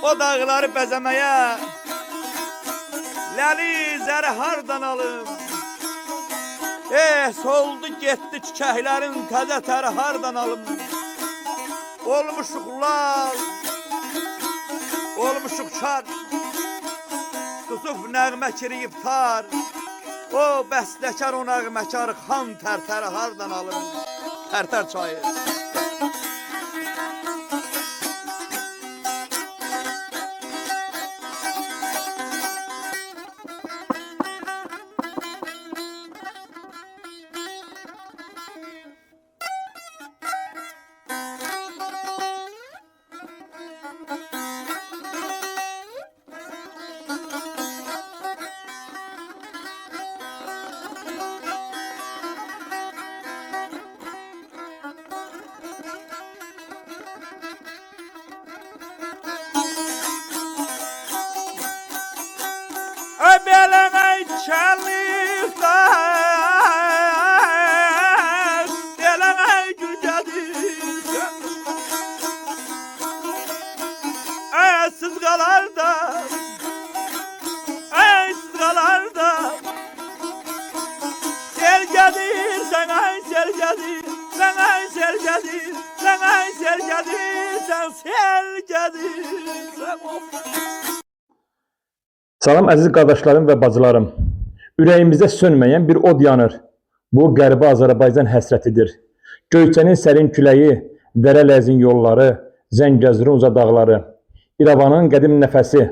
O dağları bəzəməyə ləli zəri hardan alım? Soldu getdi çiçəklərin təzə təri hardan alım? Olmuşuq lal, olmuşuq çar, tutub nəğmə kiriyib tar. O bəstəkar o nəğməkar xan tərtəri hardan alım? Tərtər çayı. Salam əziz qardaşlarım və bacılarım. Ürəyimizdə sönməyən bir od yanır. Bu Qərbi Azərbaycan həsrətidir. Göyçənin sərin küləyi, dərə ləzin yolları, Zəngəzurun uca dağları, İrəvanın qədim nəfəsi,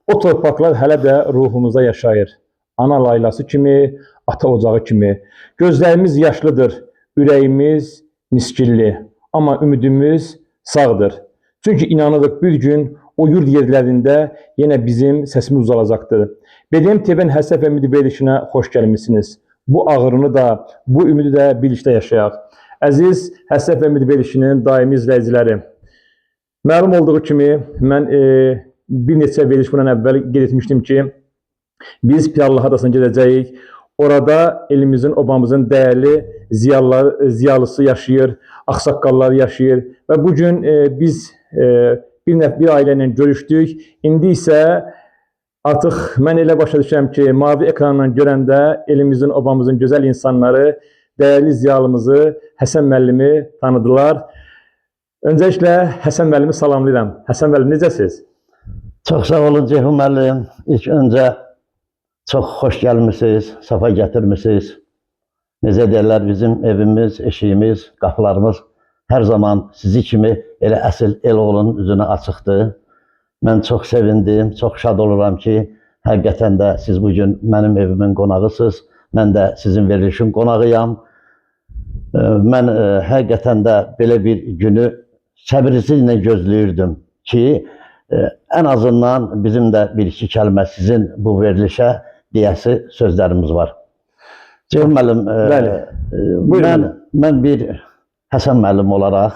o torpaqlar hələ də ruhumuzda yaşayır. Ana laylası kimi, ata ocağı kimi. Gözlərimiz yaşlıdır, ürəyimiz miskilli. Amma ümidimiz sağdır. Çünki inanırıq bir gün o yurd yerlərində yenə bizim səsimiz uzalacaqdır. BDM TV-nin Həsrət və Ümid verilişinə xoş gəlmişsiniz. Bu ağrını da, bu ümidi də birlikdə yaşayaq. Əziz Həsrət və Ümid verilişinin daimi izləyiciləri, məlum olduğu kimi, mən bir neçə veriliş bundan əvvəl qeyd etmişdim ki, biz Pirallahı adasına gedəcəyik. Orada elimizin, obamızın dəyərli ziyalısı yaşayır, ağsaqqalları yaşayır və bugün biz bir ailə ilə görüşdük. İndi isə artıq mən elə başa düşürəm ki, mavi ekrandan görəndə elimizin, obamızın gözəl insanları, dəyərli ziyalımızı, Həsən müəllimi tanıdılar. Öncəliklə Həsən müəllimi salamlayıram. Həsən müəllim, necəsiz? Çox sağ olun Ceyhun müəllim. İlk öncə çox xoş gəlmişsiniz, safa gətirmişsiniz. Necə deyirlər, bizim evimiz, eşiyimiz, qapılarımız hər zaman sizi kimi elə əsl el oğlunun üzünə açıqdır. Mən çox sevindim, çox şad oluram ki, həqiqətən də siz bugün mənim evimin qonağısınız. Mən də sizin verilişin qonağıyam. Mən həqiqətən də belə bir günü səbirsizlə gözləyirdim ki, ən azından bizim də bir-iki kəlmə sizin bu verilişə deyəsi sözlərimiz var. Ceyhun müəllim, mən bir Həsən müəllim olaraq,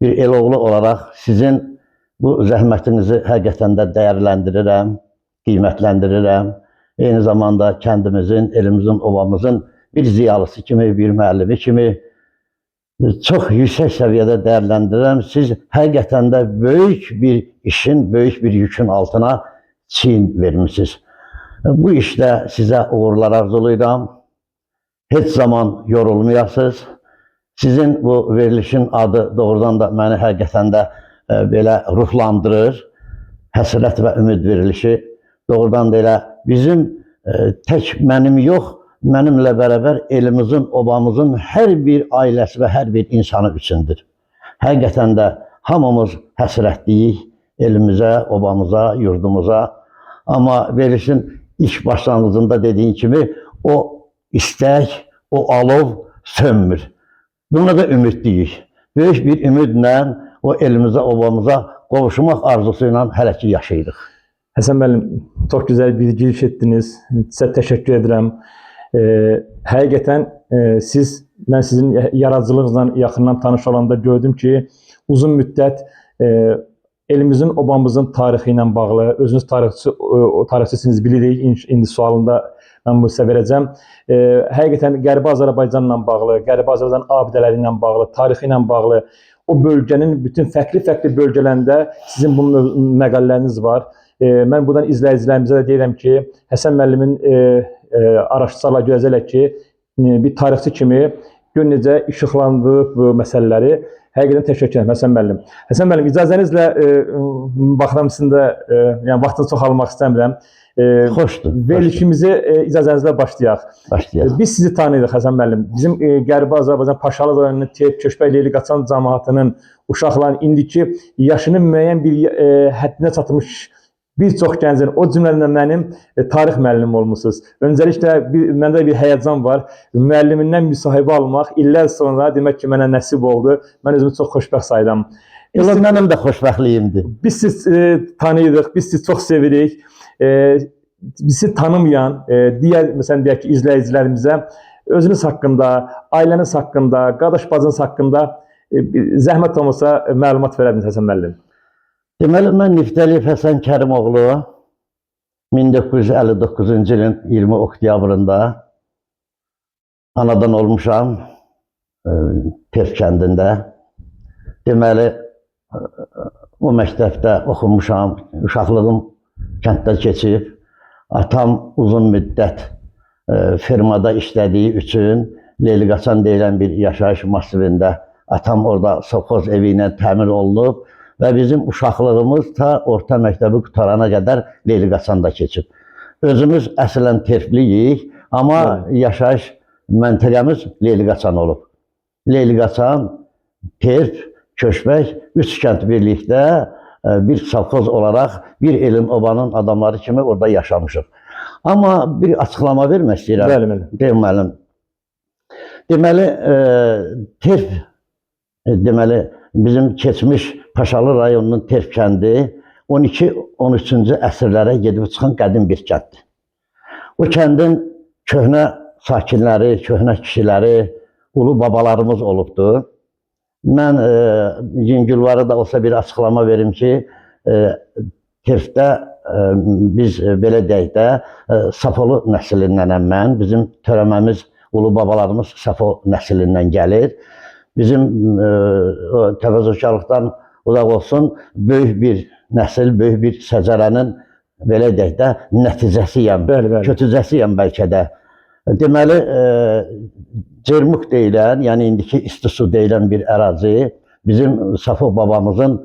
bir el oğlu olaraq sizin bu zəhmətinizi həqiqətən də dəyərləndirirəm, qiymətləndirirəm. eyni zamanda kəndimizin, elimizin, obamızın bir ziyalısı kimi, bir müəllimi kimi çox yüksək səviyyədə dəyərləndirirəm. Siz həqiqətən də böyük bir işin, böyük bir yükün altına çiyin vermişsiniz. Bu işdə sizə uğurlar arzulayıram. Heç zaman yorulmayasınız. Sizin bu verilişin adı doğrudan da məni həqiqətən də belə ruhlandırır. Həsrət və ümid verilişi doğrudan da elə bizim tək mənim yox, mənimlə bərabər elimizin, obamızın hər bir ailəsi və hər bir insanı üçündür. Həqiqətən də hamımız həsrətliyik elimizə, obamıza, yurdumuza. Amma verilişin ilk başlanğıcında dediğin kimi o istək, o alov sönmür. Buna da ümidliyik. Böyük bir ümidlə o elimizə, obamıza qovuşmaq arzusuyla hələ ki yaşayırıq. Həsən müəllim, çox gözəl bir giriş etdiniz. Sizə təşəkkür edirəm. Həqiqətən mən sizin yaradıcılığınızla yaxından tanış olanda gördüm ki, uzun müddət elimizin, obamızın tarixi ilə bağlı, özünüz tarixçisiniz, bilirik, indi sualında mən bu sizə verəcəm. Həqiqətən Qərbi Azərbaycanla bağlı, Qərbi Azərbaycan abidələri ilə bağlı, tarixi ilə bağlı, o bölgənin bütün fərqli bölgələrində sizin bu məqalələriniz var. Mən buradan izləyicilərimizə də deyirəm ki, Həsən müəllimin araşdırsalar görəcəklər ki, bir tarixçi kimi gör necə işıqlandırıb bu məsələləri. Həqiqətən təşəkkür edirəm Həsən müəllim. Həsən müəllim, icazənizlə baxıram sizin də vaxtınızı çox almaq istəmirəm. Xoşdur. Verilişimizi icazənizlə başlayaq. Biz sizi tanıyırıq Həsən müəllim. Bizim Qərbi Azərbaycan Paşalı rayonunun Köçbək Leyli Qaçan cəmaatının uşaqların indiki yaşının müəyyən bir həddinə çatmış bir çox gəncin, o cümlədən mənim tarix müəllimi olmusunuz. Öncəliklə məndə bir həyəcan var. Müəllimindən müsahibə almaq illər sonra demək ki, mənə nəsib oldu. Mən özümü çox xoşbəxt sayıram. Mənim də xoşbəxtliyimdir. Biz sizi tanıyırıq, biz sizi çox sevirik. Bizi tanımayan, məsələn deyək ki, izləyicilərimizə özünüz haqqında, ailəniz haqqında, qardaş-bacınız haqqında zəhmət olmasa məlumat verərdiniz Həsən müəllim. Deməli, mən Niftəliyev Həsən Kərimoğlu 1959-cu ilin 20 oktyabrında anadan olmuşam Terf kəndində. Deməli, o məktəbdə oxumuşam, uşaqlığım kənddə keçib. Atam uzun müddət firmada işlədiyi üçün Leyli Qaçan deyilən bir yaşayış masivində atam orada sovxoz evi ilə təmin olunub. Və bizim uşaqlığımız ta orta məktəbi qutarana qədər Leyli Qaçanda keçib. Özümüz əslən terfliyik, amma yaşayış məntəqəmiz Leyli Qaçan olub. Leyli Qaçan, Terf, Köçbək, 3 kənd birlikdə bir savxoz olaraq bir elin, obanın adamları kimi orada yaşamışıq. Amma bir açıqlama vermək istəyirəm. Deməli, Terf, deməli, bizim keçmiş Paşalı rayonunun Terf kəndi 12-13-cü əsrlərə gedib çıxan qədim bir kənddir. O kəndin köhnə sakinləri, köhnə kişiləri, ulu babalarımız olubdur. Mən yüngülvarı da olsa bir açıqlama verim ki, Terfdə biz belə deyək də Safolu nəslindənəm mən. Bizim törəməmiz, ulu babalarımız Safo nəslindən gəlir. Bizim təvəzzökarlıqdan uzaq olsun, böyük bir nəsil, böyük bir səcərənin belə deyək də nəticəsiyəm, kötücəsiyəm bəlkə də. Deməli, Cermuk deyilən, yəni indiki İstisu deyilən bir ərazi bizim Safo babamızın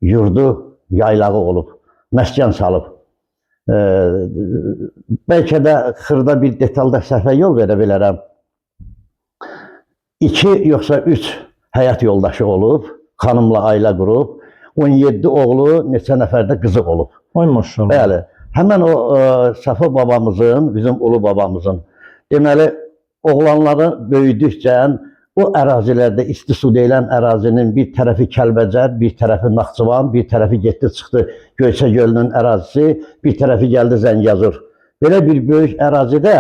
yurdu, yaylağı olub, məskən salıb. Bəlkə də xırda bir detalda səhvə yol verə bilərəm. 2 yoxsa 3 həyat yoldaşı olub, xanımla ailə qurub, 17 oğlu, neçə nəfər də qızı olub. Ay maşallah. Bəli, həmən o Safo babamızın, bizim ulu babamızın, deməli, oğlanları böyüdükcə o ərazilərdə İstisu deyilən ərazinin bir tərəfi Kəlbəcər, bir tərəfi Naxçıvan, bir tərəfi getdi çıxdı Göyçə gölünün ərazisi, bir tərəfi gəldi Zəngəzur. Belə bir böyük ərazidə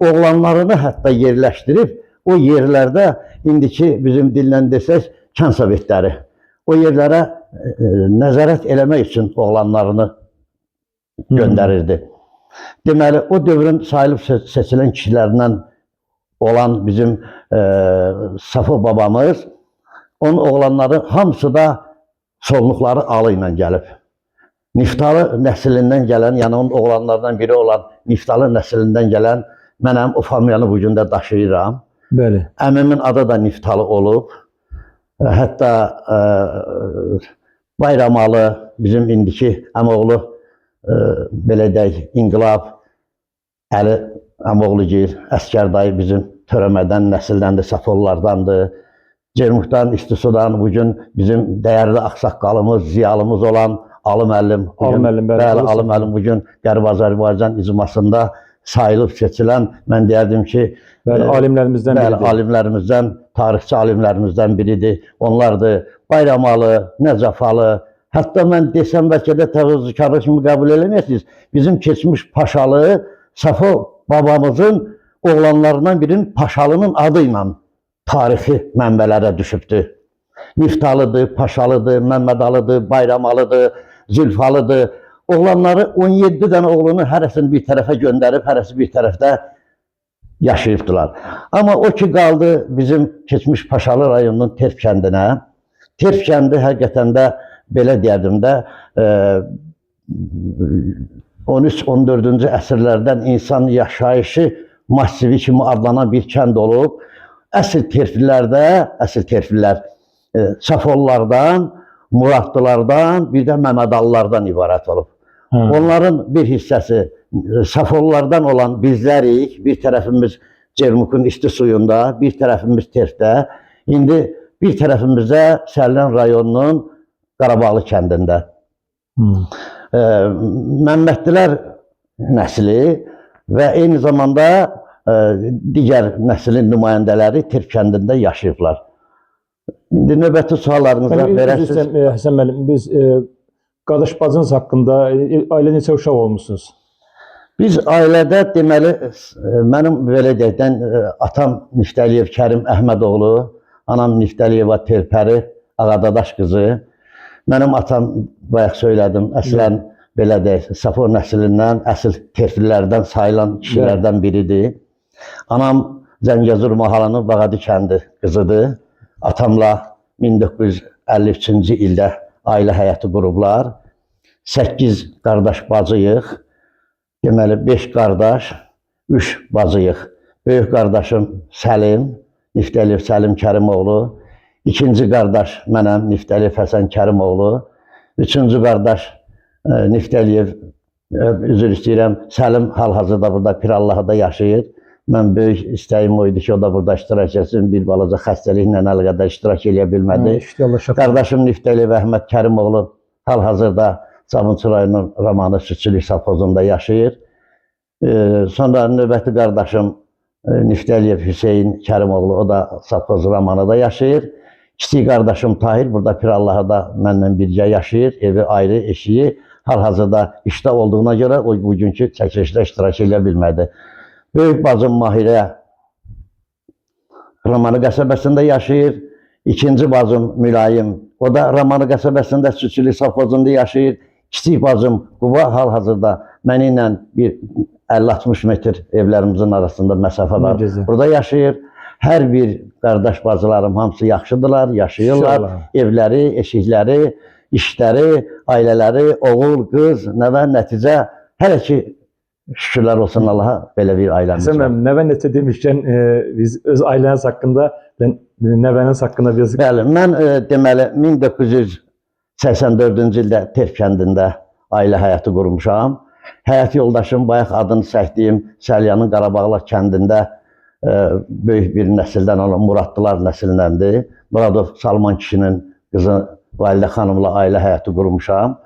oğlanlarını hətta yerləşdirib, o yerlərdə indiki bizim dillə desək, kənd sovetləri. O yerlərə nəzarət eləmək üçün oğlanlarını göndərirdi. Deməli, o dövrün sayılıb seçilən kişilərindən olan bizim Safo babamız, onun oğlanları hamısı da solluqları alı ilə gəlib. Niftalı nəslindən gələn, yəni onun oğlanlarından biri olan Niftalı nəslindən gələn, mənəm o familiyanı bu gün də daşıyıram. Bəli. Əmimin adı da Niftalı olub. Hətta Bayramalı, bizim indiki əmoğlu, belə deyək, İnqilab Əli əmoğlucuyur, Əskər dayı bizim törəmədən, nəsildəndir, Safollardandır. Cermuhdan, İstisudan bugün bizim dəyərli ağsaqqalımız, ziyalımız olan Alı müəllim. Bəli, Alı müəllim bugün Qərb Azərbaycan icmasında sayılıb seçilən, mən deyərdim ki, bəli, alimlərimizdən biridir. Bəli, alimlərimizdən, tarixçi alimlərimizdən biridir. Onlardır Bayramalı, Nəcəfalı, hətta mən desəm bəlkə də təvəzzükarlıq kimi qəbul eləməyəsiniz. Bizim keçmiş Paşalı, Safo babamızın oğlanlarından birinin Paşalının adı ilə tarixi mənbələrə düşübdür. Niftalıdır, Paşalıdır, Məmmədalıdır, Bayramalıdır, Zülfalıdır. Oğlanları 17 dənə oğlunu hərəsini bir tərəfə göndərib, hərəsi bir tərəfdə yaşayıbdılar. Amma o ki qaldı bizim keçmiş Paşalı rayonunun Terp kəndinə. Terp kəndi həqiqətən də belə deyərdim də 13-14-cü əsrlərdən insan yaşayışı massivi kimi adlanan bir kənd olub. Əsl terflilər Safollardan, Muradlılardan, bir də Məmmədalılardan ibarət olub. Onların bir hissəsi Safollardan olan bizlərik, bir tərəfimiz Cermukun isti suyunda, bir tərəfimiz Terfdə, indi bir tərəfimizdə Sərlən rayonunun Qarabağlı kəndində. Məmmədlilər nəsli və eyni zamanda digər nəslin nümayəndələri Terp kəndində yaşayıblar. İndi növbəti suallarınıza verəsiniz. Həsən müəllim, biz qardaş bacınız haqqında ailə neçə uşaq olmuşsunuz? Biz ailədə deməli, mənim belə deyəkdən atam Niftəliyev Kərim Əhmədoğlu, anam Niftəliyeva Terpəri Ağadadaş qızı. Mənim atam, bayaq söylədim, əslən belə deyək, Safo nəslindən, əsl terflilərdən sayılan kişilərdən biridir. Anam Zəngəzur mahalının Bağadi kəndi qızıdır. Atamla 1953-cü ildə ailə həyatı qurublar. 8 qardaş bacıyıq. Deməli, 5 qardaş, 3 bacıyıq. Böyük qardaşım Səlim, Niftəliyev Səlim Kərimoğlu. İkinci qardaş mənəm, Niftəliyev Həsən Kərimoğlu. Üçüncü qardaş Niftəliyev, üzr istəyirəm, Səlim hal-hazırda burada Pirallahıda yaşayır. Mən böyük istəyim o idi ki, o da burada iştirak etsin. Bir balaca xəstəliklə əlaqədar iştirak edə bilmədi. Qardaşım Niftəliyev Əhməd Kərimoğlu hal-hazırda Sabunçu rayonunun Romanı Südçülük Savxozunda yaşayır. Sonra növbəti qardaşım Niftəliyev Hüseyin Kərimoğlu, o da Savxoz Romanıda yaşayır. Kiçik qardaşım Tahir burada Pirallahıda mənlə birgə yaşayır. Evi ayrı, eşiyi. Hal-hazırda işdə olduğuna görə o bugünkü çəkilişdə iştirak edə bilmədi. Böyük bacım Mahirə Romanı qəsəbəsində yaşayır. İkinci bacım Mülayim, o da Romanı qəsəbəsində Südçülük Savxozunda yaşayır. Kiçik bacım Quba hal-hazırda mənimlə bir 50-60 metr evlərimizin arasında məsafə var. Burada yaşayır. Hər bir qardaş bacılarım hamısı yaxşıdırlar, yaşayırlar. Evləri, eşikləri, işləri, ailələri, oğul, qız, nəvə, nəticə, hələ ki şükürlər olsun Allaha belə bir ailəmiz var. Həsən nəvə necə demişkən, biz öz ailəniz haqqında, nəvəniz haqqında biraz... Bəli, mən deməli 1984-cü ildə Terp kəndində ailə həyatı qurmuşam. Həyat yoldaşım, bayaq adını çəkdiyim Səlyanın Qarabağlar kəndində böyük bir nəsildən olan Muradlılar nəslindəndir. Muradov Salman kişinin qızı Validə xanımla ailə həyatı qurmuşam.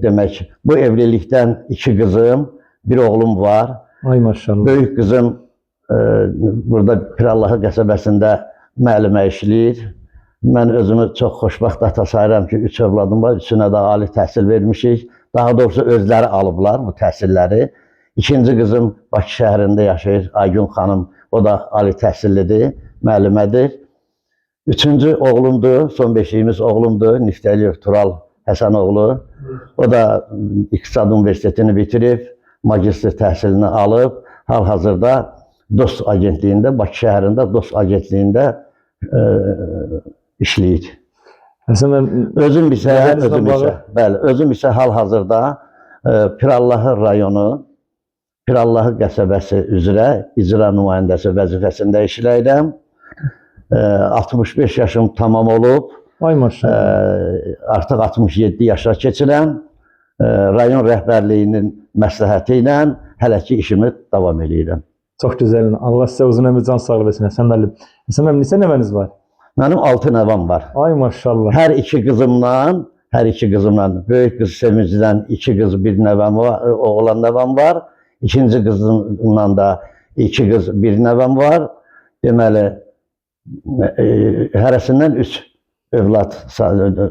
Demək, bu evlilikdən 2 qızım, bir oğlum var. Ay maşallah. Böyük qızım burada Pirallahı qəsəbəsində müəllimə işləyir. Mən özümü çox xoşbəxt ata sayıram ki, 3 övladım var, üçünə də ali təhsil vermişik. Daha doğrusu özləri alıblar bu təhsilləri. İkinci qızım Bakı şəhərində yaşayır, Aygün xanım, o da ali təhsillidir, müəllimədir. Üçüncü oğlumdur, son beşiyimiz oğlumdur, Niftəliyev Tural Həsənoğlu. O da İqtisad Universitetini bitirib. magistr təhsilini alıb, hal-hazırda DOST agentliyində, Bakı şəhərində DOST agentliyində işləyir. Həsən müəllim, Özüm isə hal-hazırda Pirallahı rayonu, Pirallahı qəsəbəsi üzrə icra nümayəndəsi vəzifəsində işləyirəm. 65 yaşım tamam olub. ay maşallah. Artıq 67 yaşa keçirəm. Rayon rəhbərliyinin məsləhəti ilə hələ ki işimi davam edirəm. Çox gözəl. Allah sizə uzun ömür, can sağlığı versin Həsən müəllim. Həsən müəllim, neçə nəvəniz var? Mənim 6 nəvəm var. Ay maşallah. Hər iki qızımla, böyük qız Sevincdən 2 qız, 1 nəvəm var, oğlan nəvəm var. İkinci qızımla da 2 qız, 1 nəvəm var. Deməli, hərəsindən 3 övlad,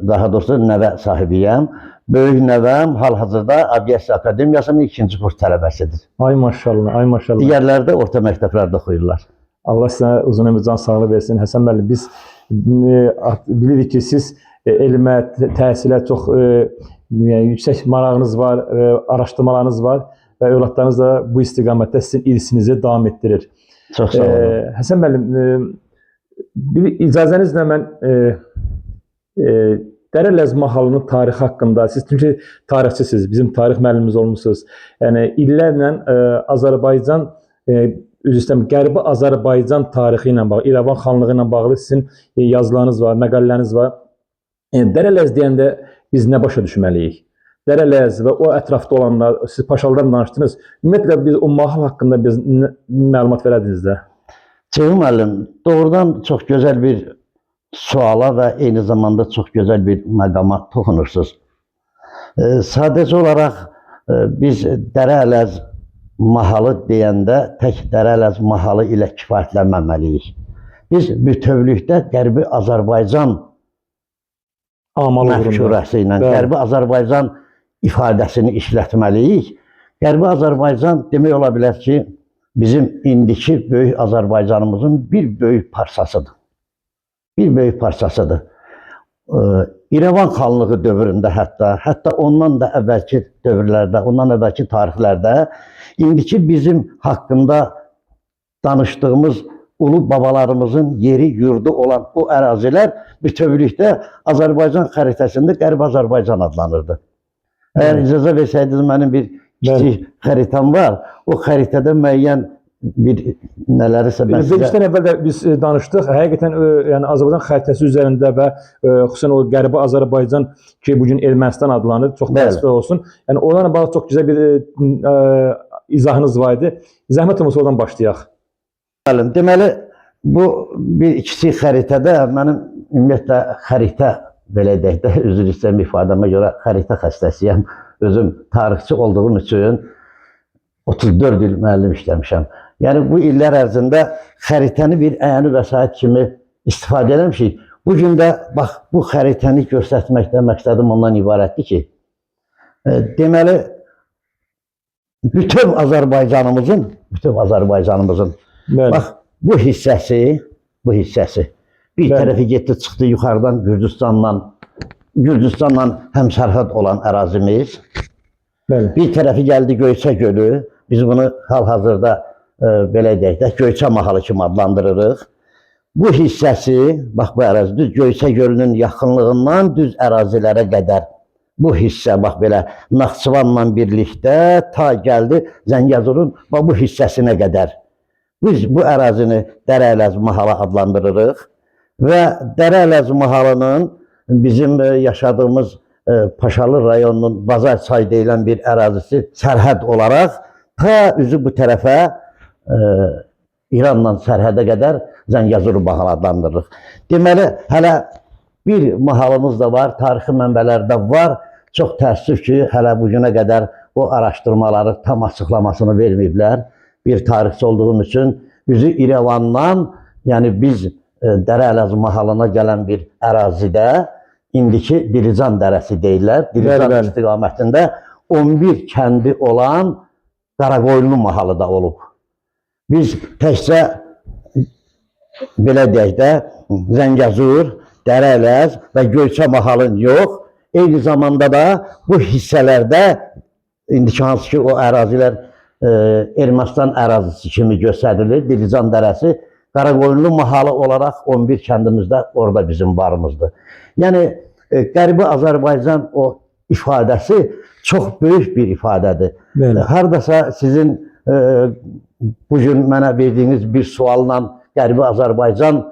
daha doğrusu nəvə sahibiyəm. Böyük nəvəm hal-hazırda Aviasiya Akademiyasının 2-ci kurs tələbəsidir. Ay maşallah, ay maşallah. Digərləri də orta məktəblərdə oxuyurlar. Allah sizə uzun ömür, can sağlığı versin. Həsən müəllim, biz bilirik ki, siz elmə, təhsilə çox yüksək marağınız var, araşdırmalarınız var və övladlarınız da bu istiqamətdə sizin irsinizi davam etdirir. Çox sağ olun. Həsən müəllim, icazənizlə mən Dərələz mahalının tarixi haqqında, siz çünki tarixçisiniz, bizim tarix müəllimimiz olmusunuz. Yəni illərlə Azərbaycan, üzr istəyirəm, Qərbi Azərbaycan tarixi ilə bağlı, İrəvan xanlığı ilə bağlı sizin yazılarınız var, məqalələriniz var. Dərələz deyəndə biz nə başa düşməliyik? Dərələz və o ətrafda olanlar, siz Paşalıdan danışdınız. Ümumiyyətlə biz o mahal haqqında biz məlumat verədiniz də. Ceyhun müəllim, doğrudan çox gözəl bir suala və eyni zamanda çox gözəl bir məqama toxunursunuz. Sadəcə olaraq biz Dərələz mahalı deyəndə tək Dərələz mahalı ilə kifayətlənməməliyik. Biz bütövlükdə Qərbi Azərbaycan məfkurəsi ilə Qərbi Azərbaycan ifadəsini işlətməliyik. Qərbi Azərbaycan demək ola bilər ki, bizim indiki böyük Azərbaycanımızın bir böyük parçasıdır. Bir böyük parçasıdır. İrəvan xanlığı dövründə hətta ondan da əvvəlki dövrlərdə, ondan əvvəlki tarixlərdə indiki bizim haqqında danışdığımız ulu babalarımızın yeri, yurdu olan o ərazilər bütövlükdə Azərbaycan xəritəsində Qərbi Azərbaycan adlanırdı. Əgər icazə versəydiniz, mənim bir kiçik xəritam var. O xəritədə müəyyən bir nələrisə mən sizə... İşdən əvvəl də biz danışdıq. Həqiqətən yəni Azərbaycan xəritəsi üzərində və xüsusən o Qərbi Azərbaycan ki, bugün Ermənistan adlanır, çox təəssüf olsun. Yəni onlarla bağlı çox gözəl bir izahınız var idi. Zəhmət olmasa oradan başlayaq. Deməli, bu bir kiçik xəritədə mənim ümumiyyətlə xəritə, belə deyək də, üzr istəyirəm ifadəmə görə xəritə xəstəsiyəm. Özüm tarixçi olduğum üçün 34 il müəllim işləmişəm. Yəni bu illər ərzində xəritəni bir əyani vəsait kimi istifadə eləmişik. Bugün də bax bu xəritəni göstərməkdə məqsədim ondan ibarətdir ki, deməli bütöv Azərbaycanımızın bax bu hissəsi bir tərəfi getdi çıxdı yuxarıdan Gürcüstanla həmsərhəd olan ərazimiz. Bir tərəfi gəldi Göyçə gölü. Biz bunu hal-hazırda belə deyək də Göyçə mahalı kimi adlandırırıq. Bu hissəsi, bax bu ərazi düz Göyçə gölünün yaxınlığından düz ərazilərə qədər bu hissə bax belə Naxçıvanla birlikdə ta gəldi Zəngəzurun bu hissəsinə qədər. Biz bu ərazini Dərələz mahalı adlandırırıq və Dərələz mahalının bizim yaşadığımız Paşalı rayonunun Bazar çayı deyilən bir ərazisi sərhəd olaraq ta üzü bu tərəfə İranla sərhədə qədər Zəngəzur mahalı adlandırırıq. Deməli, hələ bir mahalımız da var, tarixi mənbələrdə var. Çox təəssüf ki, hələ bugünə qədər o araşdırmaları tam açıqlamasını verməyiblər. Bir tarixçi olduğum üçün üzü İrəvandan, yəni biz Dərələz mahalına gələn bir ərazidə indiki Dilican dərəsi deyirlər. Dilican istiqamətində 11 kəndi olan Qaraqoyunlu mahalı da olub. Biz təkcə belə deyək də Zəngəzur, Dərələz və Göyçə mahalın yox, eyni zamanda da bu hissələrdə indiki hansı ki o ərazilər Ermənistan ərazisi kimi göstərilir. Dilican dərəsi Qaraqoyunlu mahalı olaraq 11 kəndimizdə orada bizim varımızdır. Yəni Qərbi Azərbaycan o ifadəsi çox böyük bir ifadədir. Bəli. Hardasa sizin bugün mənə verdiyiniz bir sualla Qərbi Azərbaycan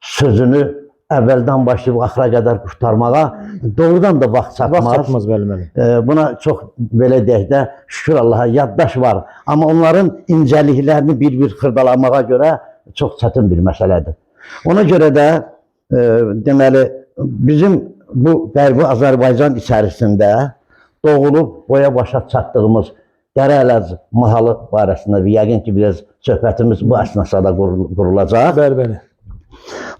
sözünü əvvəldən başlayıb axıra qədər qurtarmağa doğrudan da vaxt çatmaz. Vaxt çatmaz, bəli. Buna çox belə deyək də şükür Allaha yaddaş var. Amma onların incəliklərini bir-bir xırdalamağa görə çox çətin bir məsələdir. Ona görə də deməli bizim bu Qərbi Azərbaycan içərisində doğulub boya başa çatdığımız Dərələz mahalı barəsində yəqin ki biraz söhbətimiz bu əsnasada qurulacaq. Bəli.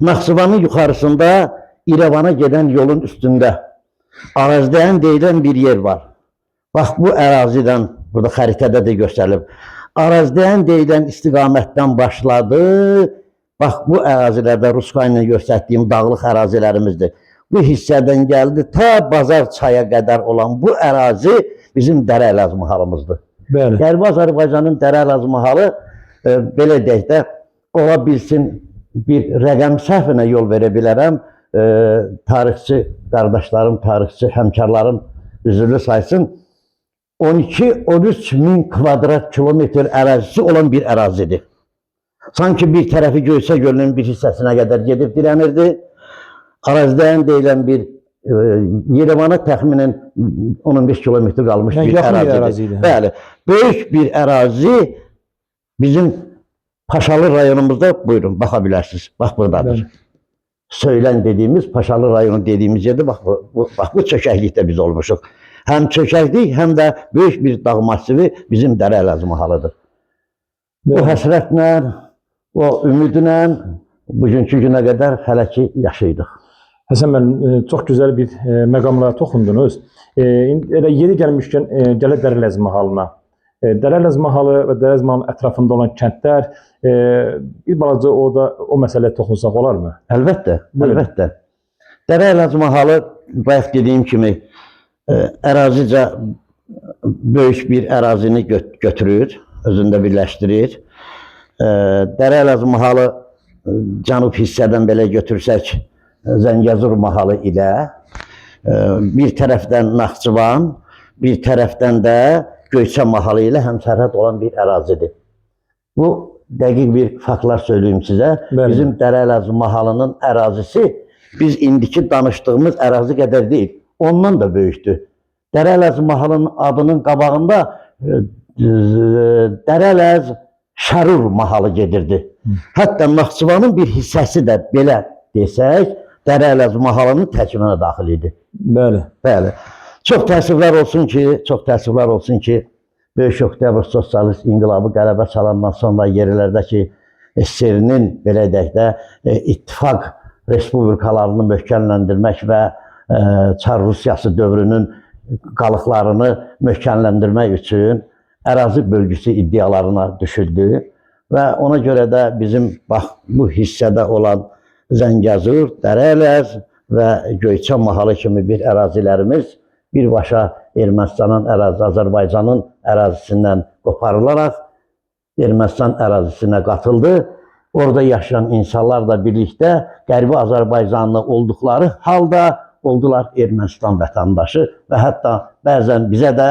Naxçıvanın yuxarısında İrəvana gedən yolun üstündə Arazdayan deyilən bir yer var. Bax bu ərazidən, burada xəritədə də göstərilib. Arazdayan deyilən istiqamətdən başladı. Bax bu ərazilərdə Ruska ilə göstərdiyim dağlıq ərazilərimizdir. Bu hissədən gəldi ta Bazar çaya qədər olan bu ərazi bizim Dərələz mahalımızdır. Bəli. Qərbi Azərbaycanın Dərələz mahalı belə deyək də ola bilsin bir rəqəm səhvinə yol verə bilərəm. Tarixçi qardaşlarım, tarixçi həmkarlarım üzrlü saysın. 12-13 min kvadrat kilometr ərazisi olan bir ərazidir. Sanki bir tərəfi Göyçə gölünün bir hissəsinə qədər gedib dirənirdi. Arazdayan deyilən bir Yerevana təxminən 15 kilometr qalmış bir ərazidir. Bəli, böyük bir ərazi bizim Paşalı rayonumuzda, buyurun, baxa bilərsiniz. Bax, buradadır. Söylən dediğimiz, Paşalı rayonu dediğimiz yerde bax bu çökəklikdə biz olmuşuq. Həm çökəklik, həm də böyük bir dağ masivi bizim Dərələz mahalıdır. Bu həsrətlə, o ümidlə bugünkü günə qədər hələ ki yaşayırdıq. Həsən müəllim, çox gözəl bir məqamlara toxundunuz. Elə yeri gəlmişkən gələ Dərələz mahalına. Dərələz mahalı və Dərələz mahalının ətrafında olan kəndlər, bir balaca o məsələyə toxunsaq olarmı? Əlbəttə, əlbəttə. Dərələz mahalı, bayaq dediyim kimi, ərazicə böyük bir ərazini götürür, özündə birləşdirir. Dərələz mahalı cənub hissədən belə götürsək, Zəngəzur mahalı ilə, bir tərəfdən Naxçıvan, bir tərəfdən də Göyçə mahalı ilə həmsərhəd olan bir ərazidir. Bu, dəqiq bir faktlar söyleyeyim sizə. Bizim Dərələz mahalının ərazisi biz indiki danışdığımız ərazi qədər deyil. Ondan da böyükdür. Dərələz mahalının adının qabağında Dərələz Şərur mahalı gedirdi. Hətta Naxçıvanın bir hissəsi də belə desək, Dərələz mahalının tərkiminə daxil idi. Bəli. Çox təəssüflər olsun ki, Böyük Oktyabr Sosialist İnqilabı qələbə çalandan sonra yerlərdəki SSR-nin belə deyək də ittifaq respublikalarını möhkəmləndirmək və Çar Rusiyası dövrünün qalıqlarını möhkəmləndirmək üçün ərazi bölgüsü iddialarına düşüldü və ona görə də bizim bax bu hissədə olan Zəngəzur, Dərələz və Göyçə mahalı kimi bir ərazilərimiz birbaşa Ermənistanın ərazisi, Azərbaycanın ərazisindən qoparılaraq Ermənistan ərazisinə qatıldı. Orada yaşayan insanlar da birlikdə Qərbi Azərbaycanlı olduqları halda oldular Ermənistan vətəndaşı və hətta bəzən bizə də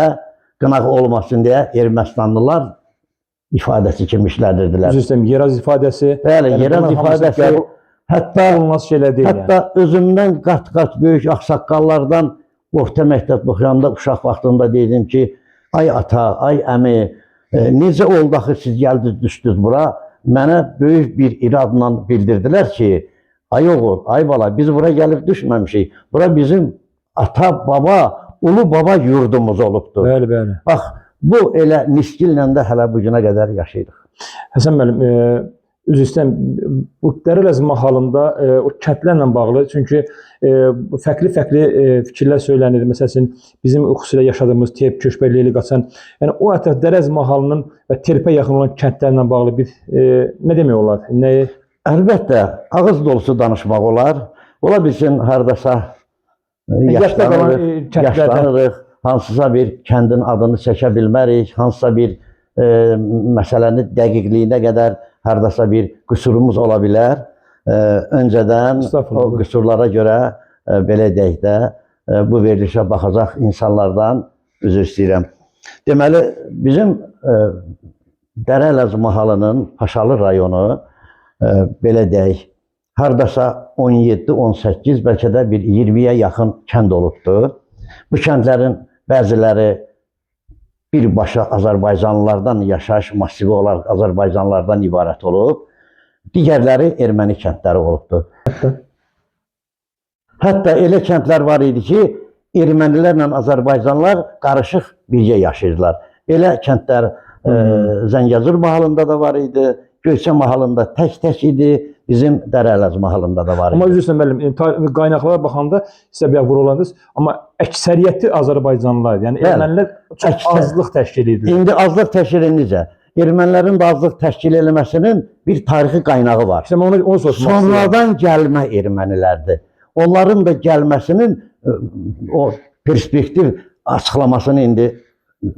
qınaq olmasın deyə Ermənistanlılar ifadəsi kimi işlədirdilər. Üzr yeraz ifadəsi. Bəli, yeraz ifadəsi. Hətta özümdən qat-qat böyük ağsaqqallardan orta məktəb oxuyanda uşaq vaxtında dedim ki, ay ata, ay əmi, necə oldu axı siz gəldiniz, düşdünüz bura? Mənə böyük bir iradla bildirdilər ki, ay oğul, ay bala, biz bura gəlib düşməmişik. Bura bizim ata, baba, ulu baba yurdumuz olubdur. Bəli. Bax, bu elə niskillə də hələ bugünə qədər yaşayırıq. Həsən müəllim, üzr istəyirəm, bu Dərələz mahalında o kəndlərlə bağlı, çünki fərqli fikirlər söylənir. Məsələn, bizim xüsusilə yaşadığımız Tep, Köşbə, Leyli Qaçan, yəni o ətraf Dərələz mahalının və Terpə yaxın olan kəndlərlə bağlı bir nə demək olar? Əlbəttə, ağız dolusu danışmaq olar. Ola bilsin, haradasa yaşlanırıq, hansısa bir kəndin adını çəkə bilmərik, hansısa bir məsələni dəqiqliyinə qədər hardasa bir qüsurumuz ola bilər. Öncədən o qüsurlara görə belə deyək də bu verilişə baxacaq insanlardan üzr istəyirəm. Deməli, bizim Dərələz mahalının Paşalı rayonu belə deyək, hardasa 17-18, bəlkə də bir 20-yə yaxın kənd olubdur. Bu kəndlərin bəziləri birbaşa Azərbaycanlılardan yaşayış masivi olaraq Azərbaycanlılardan ibarət olub. Digərləri erməni kəndləri olubdur. Hətta elə kəndlər var idi ki, ermənilərlə Azərbaycanlılar qarışıq birgə yaşayırdılar. Elə kəndlər Zəngəzur mahalında da var idi, Göyçə mahalında tək-tək idi, bizim Dərələz mahalında da var idi. Amma üzrsən müəllim, qaynaqlara baxanda sizə bir vurguladınız, amma əksəriyyəti Azərbaycanlılar, yəni ermənilər çox azlıq təşkil edir. İndi azlıq təşkil edəcək. Ermənilərin də azlıq təşkil etməsinin bir tarixi qaynağı var. İşte onu soruşmaq istəyirəm. Sonradan gəlmə ermənilərdir. Onların da gəlməsinin o perspektiv açıqlamasını indi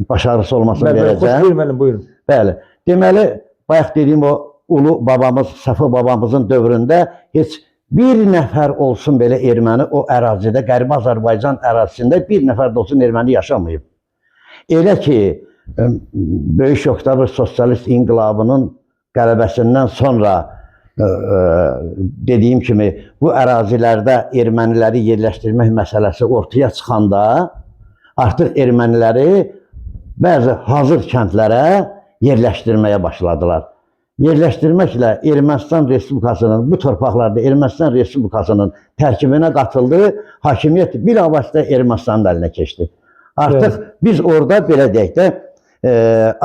başarısı olmasını verəcəm. Buyurun müəllim, buyurun. Bəli. Deməli, bayaq dediyim o ulu babamız, Səfi babamızın dövründə heç bir nəfər olsun belə erməni o ərazidə, Qərbi Azərbaycan ərazisində bir nəfər də olsun erməni yaşamayıb. Elə ki, Böyük Oktyabr Sosialist İnqilabının qələbəsindən sonra dediyim kimi bu ərazilərdə erməniləri yerləşdirmək məsələsi ortaya çıxanda artıq erməniləri bəzi hazır kəndlərə yerləşdirməyə başladılar. Yerləşdirməklə Ermənistan Respublikasının, bu torpaqlarda Ermənistan Respublikasının tərkibinə qatıldığı hakimiyyət bilavasitə Ermənistanın əlinə keçdi. Artıq biz orada belə deyək də,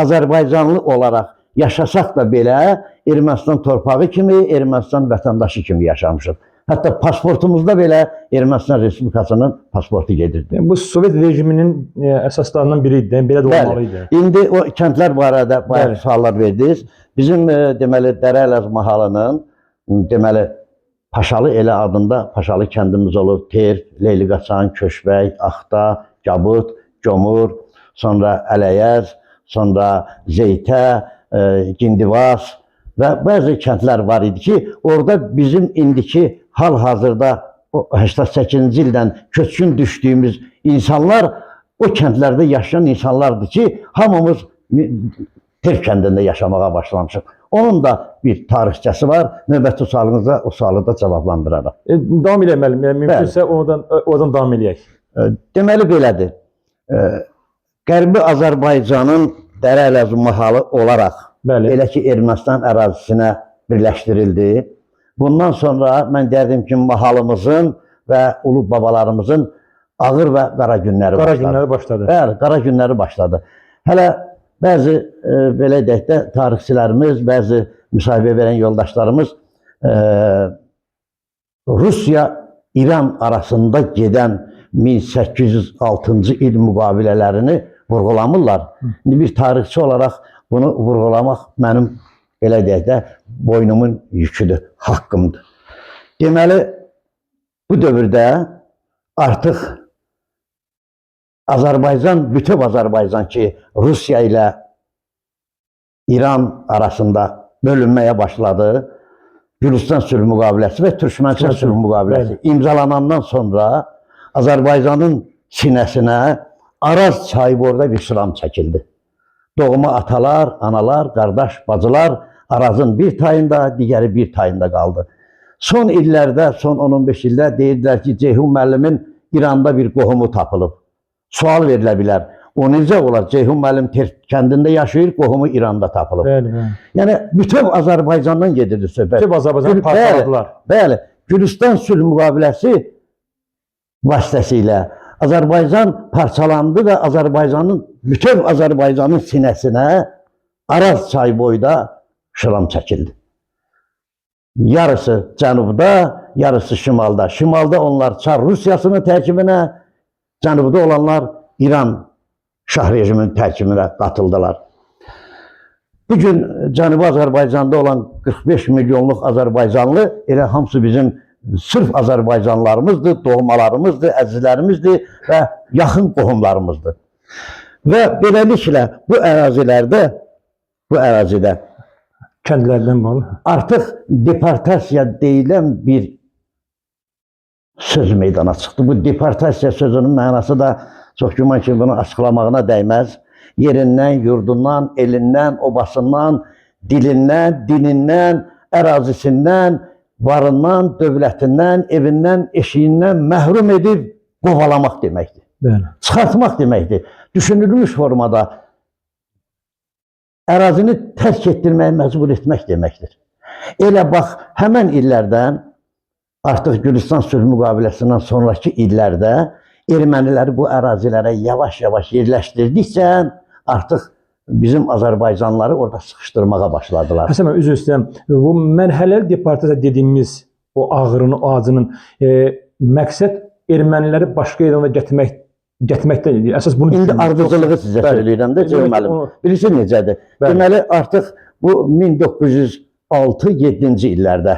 Azərbaycanlı olaraq yaşasaq da belə Ermənistan torpağı kimi, Ermənistan vətəndaşı kimi yaşamışıq. Hətta pasportumuzda belə Ermənistan Respublikasının pasportu gedirdi. Bu Sovet rejiminin əsaslarından biri idi, belə də olmalıydı. İndi o kəndlər barədə bayaq suallar verdiniz. Bizim deməli Dərələz mahalının deməli Paşalı elə adında Paşalı kəndimiz olur. Terp, Leyliqaçan, Köşbək, Axta, Cabut, Comur, sonra Ələyəz, sonra Zeytə, Gindivas və bəzi kəndlər var idi ki, orada bizim indiki hal-hazırda 88-ci ildən köçkün düşdüyümüz insanlar o kəndlərdə yaşayan insanlardır ki, hamımız Terp kəndində yaşamağa başlamışıq. Onun da bir tarixçəsi var. Növbəti sualınıza o sualı da cavablandıraraq. Davam edək müəllim, mümkünsə oradan davam edək. Deməli belədir. Qərbi Azərbaycanın Dərələz mahalı olaraq elə ki Ermənistan ərazisinə birləşdirildi. Bundan sonra mən deyərdim ki, mahalımızın və ulu babalarımızın ağır və qara günləri başladı. Bəli, qara günləri başladı. Hələ bəzi belə deyək də tarixçilərimiz, bəzi müsahibə verən yoldaşlarımız Rusiya-İran arasında gedən 1806-cı il müqavilələrini vurğulamırlar. İndi bir tarixçi olaraq bunu vurğulamaq mənim belə deyək də boynumun yüküdür, haqqımdır. Deməli, bu dövrdə artıq Azərbaycan, bütöv Azərbaycan ki, Rusiya ilə İran arasında bölünməyə başladı. Gürcistan sülh müqaviləsi və Türkmənistan sülh müqaviləsi imzalanandan sonra Azərbaycanın sinəsinə Araz çayı boyda bir şıram çəkildi. Doğma atalar, analar, qardaş, bacılar Arazın bir tayında, digəri bir tayında qaldı. Son illərdə, son 10-15 ildə deyirdilər ki, Ceyhun müəllimin İranda bir qohumu tapılıb. Sual verilə bilər. O necə olar? Ceyhun müəllim Terp kəndində yaşayır, qohumu İranda tapılıb. Yəni, bütöv Azərbaycandan gedirdi söhbət. Bütöv Azərbaycanı parçaladılar. Bəli, Gürcistan sülh müqaviləsi vasitəsilə Azərbaycan parçalandı və bütöv Azərbaycanın sinəsinə Araz çayı boyda şıram çəkildi. Yarısı cənubda, yarısı şimalda. Şimalda onlar Çar Rusiyasının tərkibinə, cənubda olanlar İran şah rejiminin tərkibinə qatıldılar. Bugün Cənubi Azərbaycanda olan 45 milyonluq Azərbaycanlı elə hamısı bizim sırf Azərbaycanlarımızdır, doğmalarımızdır, əzizlərimizdir və yaxın qohumlarımızdır. Və beləliklə bu ərazidə Kəndlərdən bağlı. artıq deportasiya deyilən bir söz meydana çıxdı. Bu deportasiya sözünün mənası da çox güman ki, bunu açıqlamağına dəyməz. Yerindən, yurdundan, elindən, obasından, dilindən, dinindən, ərazisindən, varından, dövlətindən, evindən, eşiyindən məhrum edib qovalamaq deməkdir. Bəli. Çıxartmaq deməkdir. Düşünülmüş formada ərazini tərk etdirməyə məcbur etmək deməkdir. Elə bax, həmən illərdən, artıq Gülüstan sülh müqaviləsindən sonraki illərdə erməniləri bu ərazilərə yavaş-yavaş yerləşdirdikcə artıq bizim Azərbaycanlıları orada sıxışdırmağa başladılar. Həsən bəy, üzr istəyirəm. Bu mərhələli deportasiya dediyimiz o ağrının, o acının məqsəd erməniləri başqa yerdən gətirməkdən idi. Əsas bunu İndi ardıcılığı sizə söyləyirəm də, Ceyhun müəllim. Bilirsiniz necədir? Deməli, artıq bu 1906-7-ci illərdə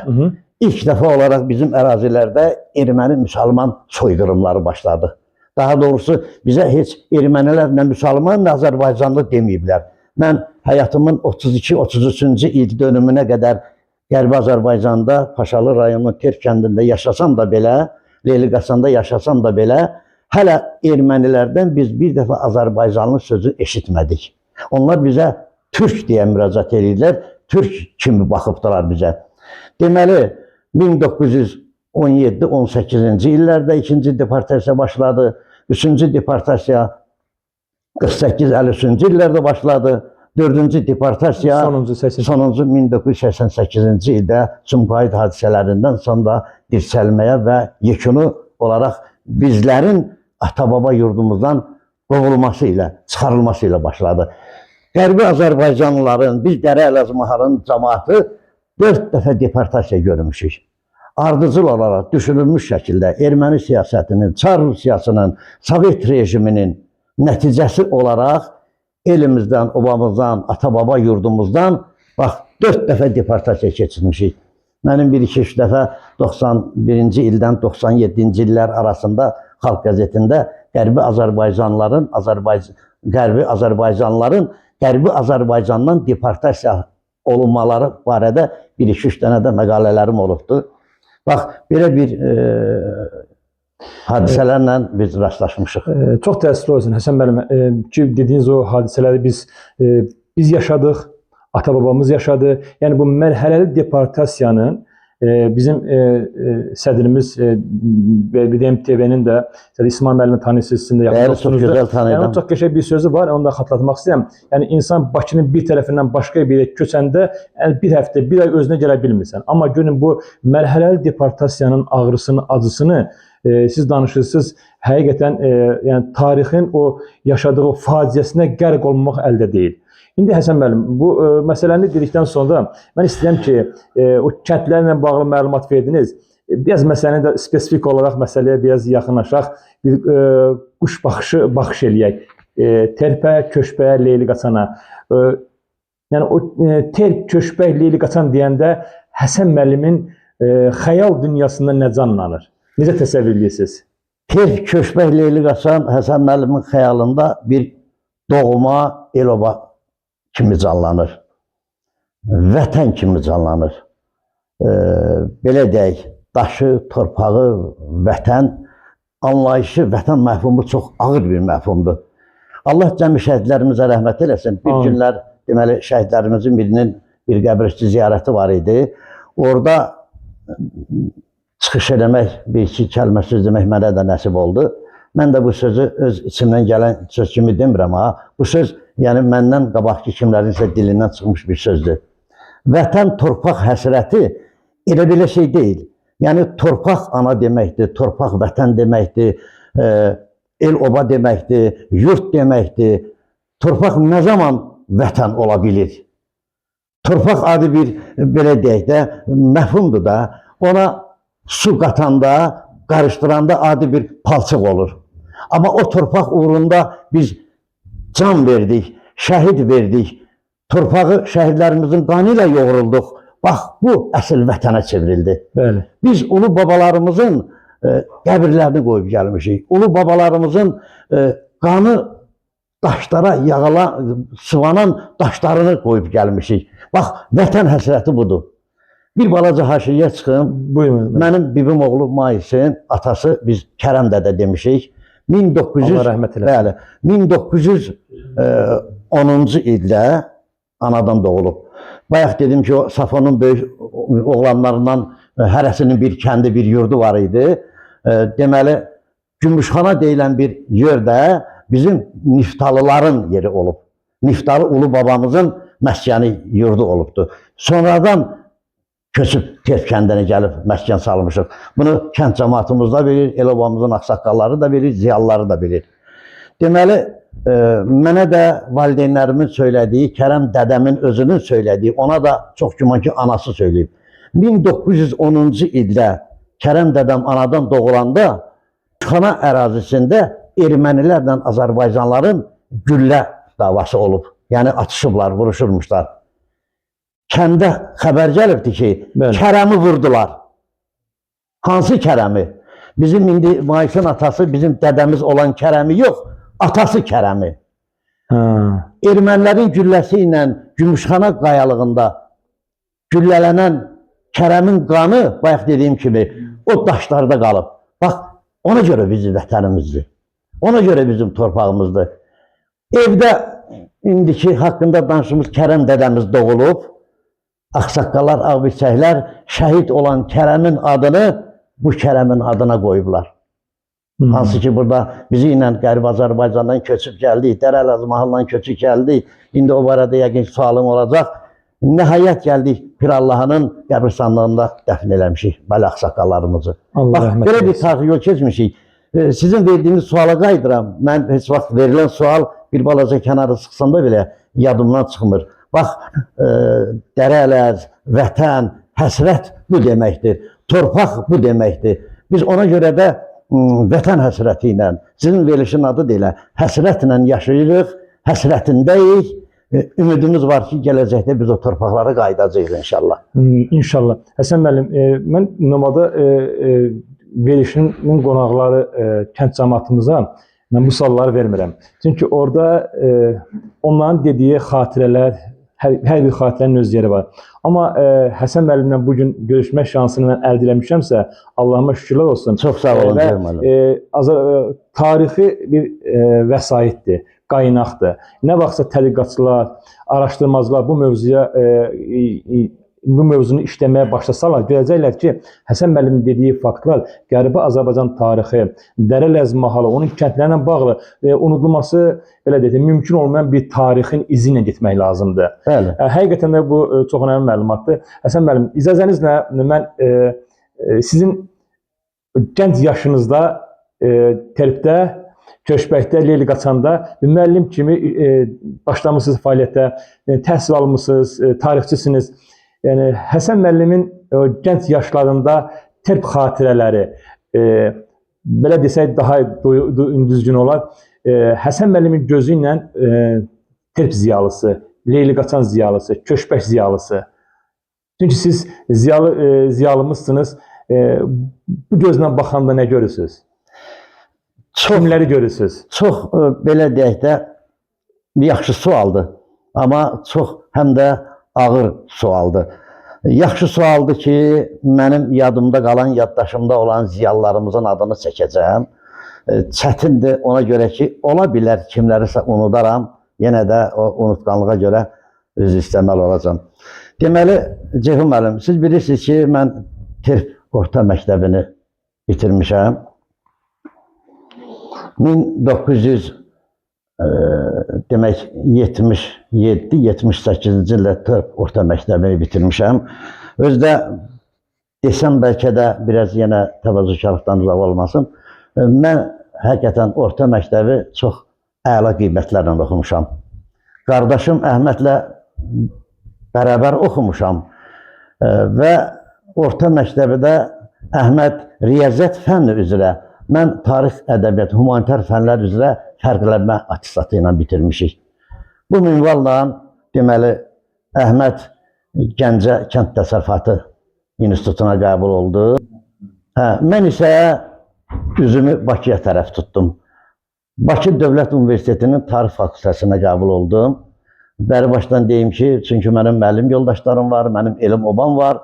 ilk dəfə olaraq bizim ərazilərdə erməni müsəlman soyqırımları başladı. Daha doğrusu bizə heç ermənilər nə müsəlman, nə Azərbaycanlı deməyiblər. Mən həyatımın 32-33-cü il dönümünə qədər Qərbi Azərbaycanda, Paşalı rayonunun Terk kəndində yaşasam da belə, Leyliqasanda yaşasam da belə, hələ ermənilərdən biz bir dəfə Azərbaycanlı sözü eşitmədik. Onlar bizə Türk deyə müraciət edirlər, Türk kimi baxıbdılar bizə. Deməli, 1917-18-ci illərdə ikinci deportasiya başladı. Üçüncü deportasiya 48-53-cü illərdə başladı. Dördüncü deportasiya sonuncu 1988-ci ildə Sumqayıt hadisələrindən sonra dirçəlməyə və yekunu olaraq bizlərin ata-baba yurdumuzdan qovulması ilə, çıxarılması ilə başladı. Qərbi Azərbaycanlıların, biz Dərə Əlazmaharın cəmaatı 4 dəfə deportasiya görmüşük. Ardıcıl olaraq düşünülmüş şəkildə erməni siyasətinin, Çar Rusiyasının, Sovet rejiminin nəticəsi olaraq elimizdən, obamızdan, ata-baba yurdumuzdan bax 4 dəfə deportasiya keçirmişik. Mənim 1-2-3 dəfə 91-ci ildən 97-ci illər arasında Xalq qəzetində Qərbi Azərbaycandan deportasiya olunmaları barədə 1-2-3 dənə də məqalələrim olubdur. Bax, belə bir hadisələrlə biz rastlaşmışıq. Çox təəssüf olsun Həsən müəllim ki, dediyiniz o hadisələri biz yaşadıq, ata-babamız yaşadı. Yəni bu mərhələli deportasiyanın bizim sədrimiz BDM-TV-nin də İsmail müəllimi tanıyırsınız, sizin də yaxınlıqsınız. Çox gözəl tanıyırım. Çox qəşəng bir sözü var, onu da xatırlatmaq istəyirəm. Yəni insan Bakının bir tərəfindən başqa bir yerə köçəndə bir həftə, bir ay özünə gələ bilmirsən. Amma görün bu mərhələli deportasiyanın ağrısını, acısını siz danışırsınız. Həqiqətən yəni tarixin o yaşadığı o faciəsinə qərq olmaq əldə deyil. İndi Həsən müəllim, bu məsələni dedikdən sonra mən istəyirəm ki, o kəndlərlə bağlı məlumat verdiniz. Biraz məsələni də spesifik olaraq məsələyə biraz yaxınlaşaq. Bir quş baxış eləyək. Terpə, köşbəyə, Leyliqaçana. Yəni o terp, köşbək, Leyliqaçan deyəndə Həsən müəllimin xəyal dünyasında nə canlanır? Necə təsəvvür edirsiniz? Terp, köşbək, Leyliqaçan Həsən müəllimin xəyalında bir doğma, el-oba kimi canlanır, vətən kimi canlanır. Belə deyək, daşı, torpağı, vətən anlayışı, vətən məhfumu çox ağır bir məhfumdur. Allah cəmi şəhidlərimizə rəhmət eləsin. Bir günlər deməli şəhidlərimizin birinin bir qəbrüstü ziyarəti var idi. Orada çıxış eləmək, bir-iki kəlmə söz demək mənə də nəsib oldu. Mən də bu sözü öz içimdən gələn söz kimi demirəm ha. Bu söz yəni məndən qabaqki kimlərinsə dilindən çıxmış bir sözdür. Vətən, torpaq həsrəti elə belə şey deyil. Yəni torpaq ana deməkdir, torpaq vətən deməkdir, el-oba deməkdir, yurt deməkdir. Torpaq nə zaman vətən ola bilir? Torpaq adı bir, belə deyək də, məhfumdur da. Ona su qatanda, qarışdıranda adi bir palçıq olur. Amma o torpaq uğrunda biz can verdik, şəhid verdik. Torpağı şəhidlərimizin qanı ilə yoğrulduq. Bax, bu əsl vətənə çevrildi. Bəli. Biz ulu babalarımızın qəbirlərini qoyub gəlmişik. Ulu babalarımızın qanı daşlara sıvanan daşlarını qoyub gəlmişik. Bax, vətən həsrəti budur. Bir balaca haşiyə çıxım. Buyurun. Mənim bibim oğlu Maisin atası biz Kərəm dədə demişik. Allah rəhmət eləsin. Bəli, 1910-cu ildə anadan doğulub. Bayaq dedim ki, o Safonun böyük oğlanlarından hərəsinin bir kəndi, bir yurdu var idi. Deməli, Gümüşxana deyilən bir yerdə bizim Niftalıların yeri olub. Niftalı ulu babamızın məskəni yurdu olubdur. Sonradan köçüb Terp kəndinə gəlib məskən salmışıq. Bunu kənd cəmaatımız da bilir, el obamızın ağsaqqalları da bilir, ziyalıları da bilir. Deməli, mənə də valideynlərimin söylədiyi, Kərəm dədəmin özünün söylədiyi, ona da çox güman ki, anası söyləyib. 1910-cu ildə Kərəm dədəm anadan doğulanda Xana ərazisində ermənilərlə Azərbaycanların güllə davası olub. Yəni, atışıblar, vuruşurmuşlar. Kəndə xəbər gəlibdi ki, Kərəmi vurdular. Hansı Kərəmi? Bizim indi Maisin atası, bizim dədəmiz olan Kərəmi yox, atası Kərəmi. Ermənilərin gülləsi ilə Gümüşxana qayalığında güllələnən Kərəmin qanı, bayaq dediyim kimi, o daşlarda qalıb. Bax, ona görə bizim vətənimizdir. Ona görə bizim torpağımızdır. Evdə indiki haqqında danışımız Kərəm dədəmiz doğulub. Ağsaqqallar, ağbirçəklər şəhid olan Kərəmin adını bu Kərəmin adına qoyublar. Hansı ki, burada bizi ilə Qərbi Azərbaycandan köçüb gəldik, Dərəl mahalından köçüb gəldik. İndi o barədə yəqin sualım olacaq. Nəhayət gəldik, Pir Allahının qəbristanlığında dəfn eləmişik, bəli, ağsaqqallarımızı. Bax, belə bir tarix yol keçmişik. Sizin verdiyiniz suala qaydıram. Mən heç vaxt verilən sual bir balaca kənarı sıxsam da belə yadımdan çıxmır. Bax, dərələr, vətən, həsrət bu deməkdir. Torpaq bu deməkdir. Biz ona görə də vətən həsrəti ilə, sizin verilişin adı deyilə, həsrətlə yaşayırıq, həsrətindəyik. Ümidimiz var ki, gələcəkdə biz o torpaqlara qayıdacağıq inşallah. İnşallah. Həsən müəllim, mən normalda verilişinin qonaqları kənd cəmaatımıza mən bu sualları vermirəm. Çünki orada onların dediyi xatirələr, hər bir xatirənin öz yeri var. Amma Həsən müəllimlə bugün görüşmək şansını mən əldə eləmişəmsə, Allahıma şükürlər olsun. Çox sağ olun, müəllim. Tarixi bir vəsaitdir, qaynaqdır. Nə vaxtsa tədqiqatçılar, araşdırmacılar bu mövzunu işləməyə başlasalar, görəcəklər ki, Həsən müəllimin dediyi faktlar Qərbi Azərbaycan tarixi, Dərəl mahalı, onun kəndlərlə bağlı unudulması belə deyək, mümkün olmayan bir tarixin izi ilə getmək lazımdır. Bəli. Həqiqətən də bu çox önəmli məlumatdır. Həsən müəllim, icazənizlə mən sizin gənc yaşınızda Terpdə, Köşbəkdə, Leyli Qaçanda müəllim kimi başlamışsınız fəaliyyətə, təhsil almışsınız, tarixçisiniz. Yəni, Həsən müəllimin gənc yaşlarında Terp xatirələri, belə desək daha düzgün olar, Həsən müəllimin gözü ilə Terp ziyalısı, Leyli Qaçan ziyalısı, Köşbək ziyalısı. Çünki siz ziyalımızsınız, bu gözlə baxanda nə görürsünüz? Kimləri görürsünüz? Çox, belə deyək də, yaxşı sualdır. Amma çox həm də ağır sualdır. Yaxşı sualdır ki, mənim yadımda qalan, yaddaşımda olan ziyalılarımızın adını çəkəcəm. Çətindir ona görə ki, ola bilər kimlərisə unudaram, yenə də o unutqanlığa görə özü istəməli olacam. Deməli, Ceyhun müəllim, siz bilirsiniz ki, mən Terp orta məktəbini bitirmişəm. 1977-78-ci ildə Terp orta məktəbini bitirmişəm. Özdə desəm bəlkə də biraz yenə təvazökarlıqdan uzaq olmasın. Mən həqiqətən orta məktəbi çox əla qiymətlərlə oxumuşam. Qardaşım Əhmədlə bərabər oxumuşam və orta məktəbidə Əhməd riyaziyyat fənni üzrə, mən tarix, ədəbiyyat, humanitar fənlər üzrə fərqlənmə attestatı ilə bitirmişik. Bu minvalla deməli Əhməd Gəncə Kənd Təsərrüfatı İnstitutuna qəbul oldum. Mən isə üzümü Bakıya tərəf tutdum. Bakı Dövlət Universitetinin Tarix Fakültəsinə qəbul oldum. Bəri başdan deyim ki, çünki mənim müəllim yoldaşlarım var, mənim elim obam var.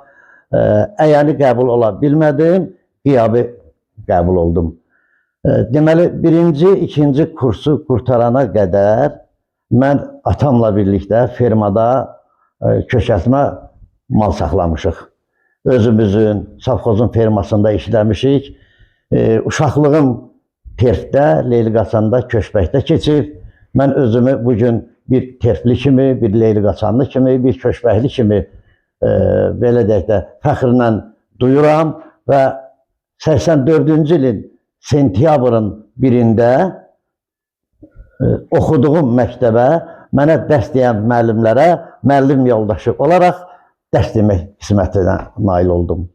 Əyəni qəbul ola bilmədim, qiyabi qəbul oldum. Deməli, birinci, ikinci kursu qurtarana qədər mən atamla birlikdə fermada köçəltmə mal saxlamışıq. Özümüzün, safxozun fermasında işləmişik. Uşaqlığım terfdə, Leyliqaçanda, Köçbəkdə keçib. Mən özümü bugün bir terfli kimi, bir Leyliqaçanlı kimi, bir Köçbəkli kimi belə deyək də fəxrlə duyuram və 84-cü ilin sentyabrın 1-də oxuduğum məktəbə mənə dərs deyən müəllimlərə müəllim yoldaşı olaraq dərs demək qismətinə nail oldum.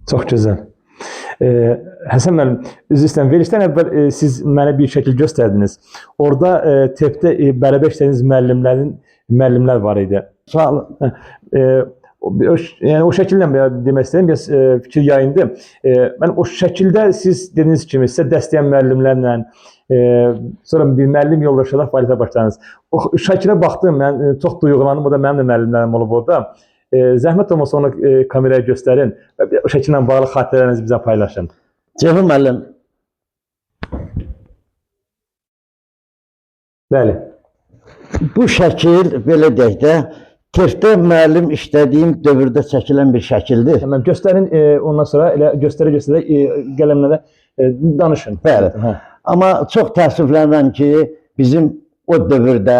Çox gözəl. Həsən müəllim, üzr istəyirəm, verilişdən əvvəl siz mənə bir şəkil göstərdiniz. Orada TEP-də bərabər işlədiyiniz müəllimlər var idi. Sağ olun. Yəni o şəkillə demək istəyirəm, biraz fikir yayındı. Mən o şəkildə siz dediyiniz kimi sizə dərs deyən müəllimlərlə, sonra bir müəllim yoldaşı olaraq fəaliyyətə başladınız. O şəkilə baxdım, mən çox duyğulandım, o da mənim də müəllimlərim olub orada. Zəhmət olmasa onu kameraya göstərin və o şəkillə bağlı xatirələrinizi bizə paylaşın. Cəfər müəllim. Bəli. Bu şəkil, belə deyək də, TEF-də müəllim işlədiyim dövrdə çəkilən bir şəkildir. Mən göstərin, ondan sonra elə göstərə-göstərə qələmlə danışın. Bəli. Amma çox təəssüflənirəm ki, bizim o dövrdə,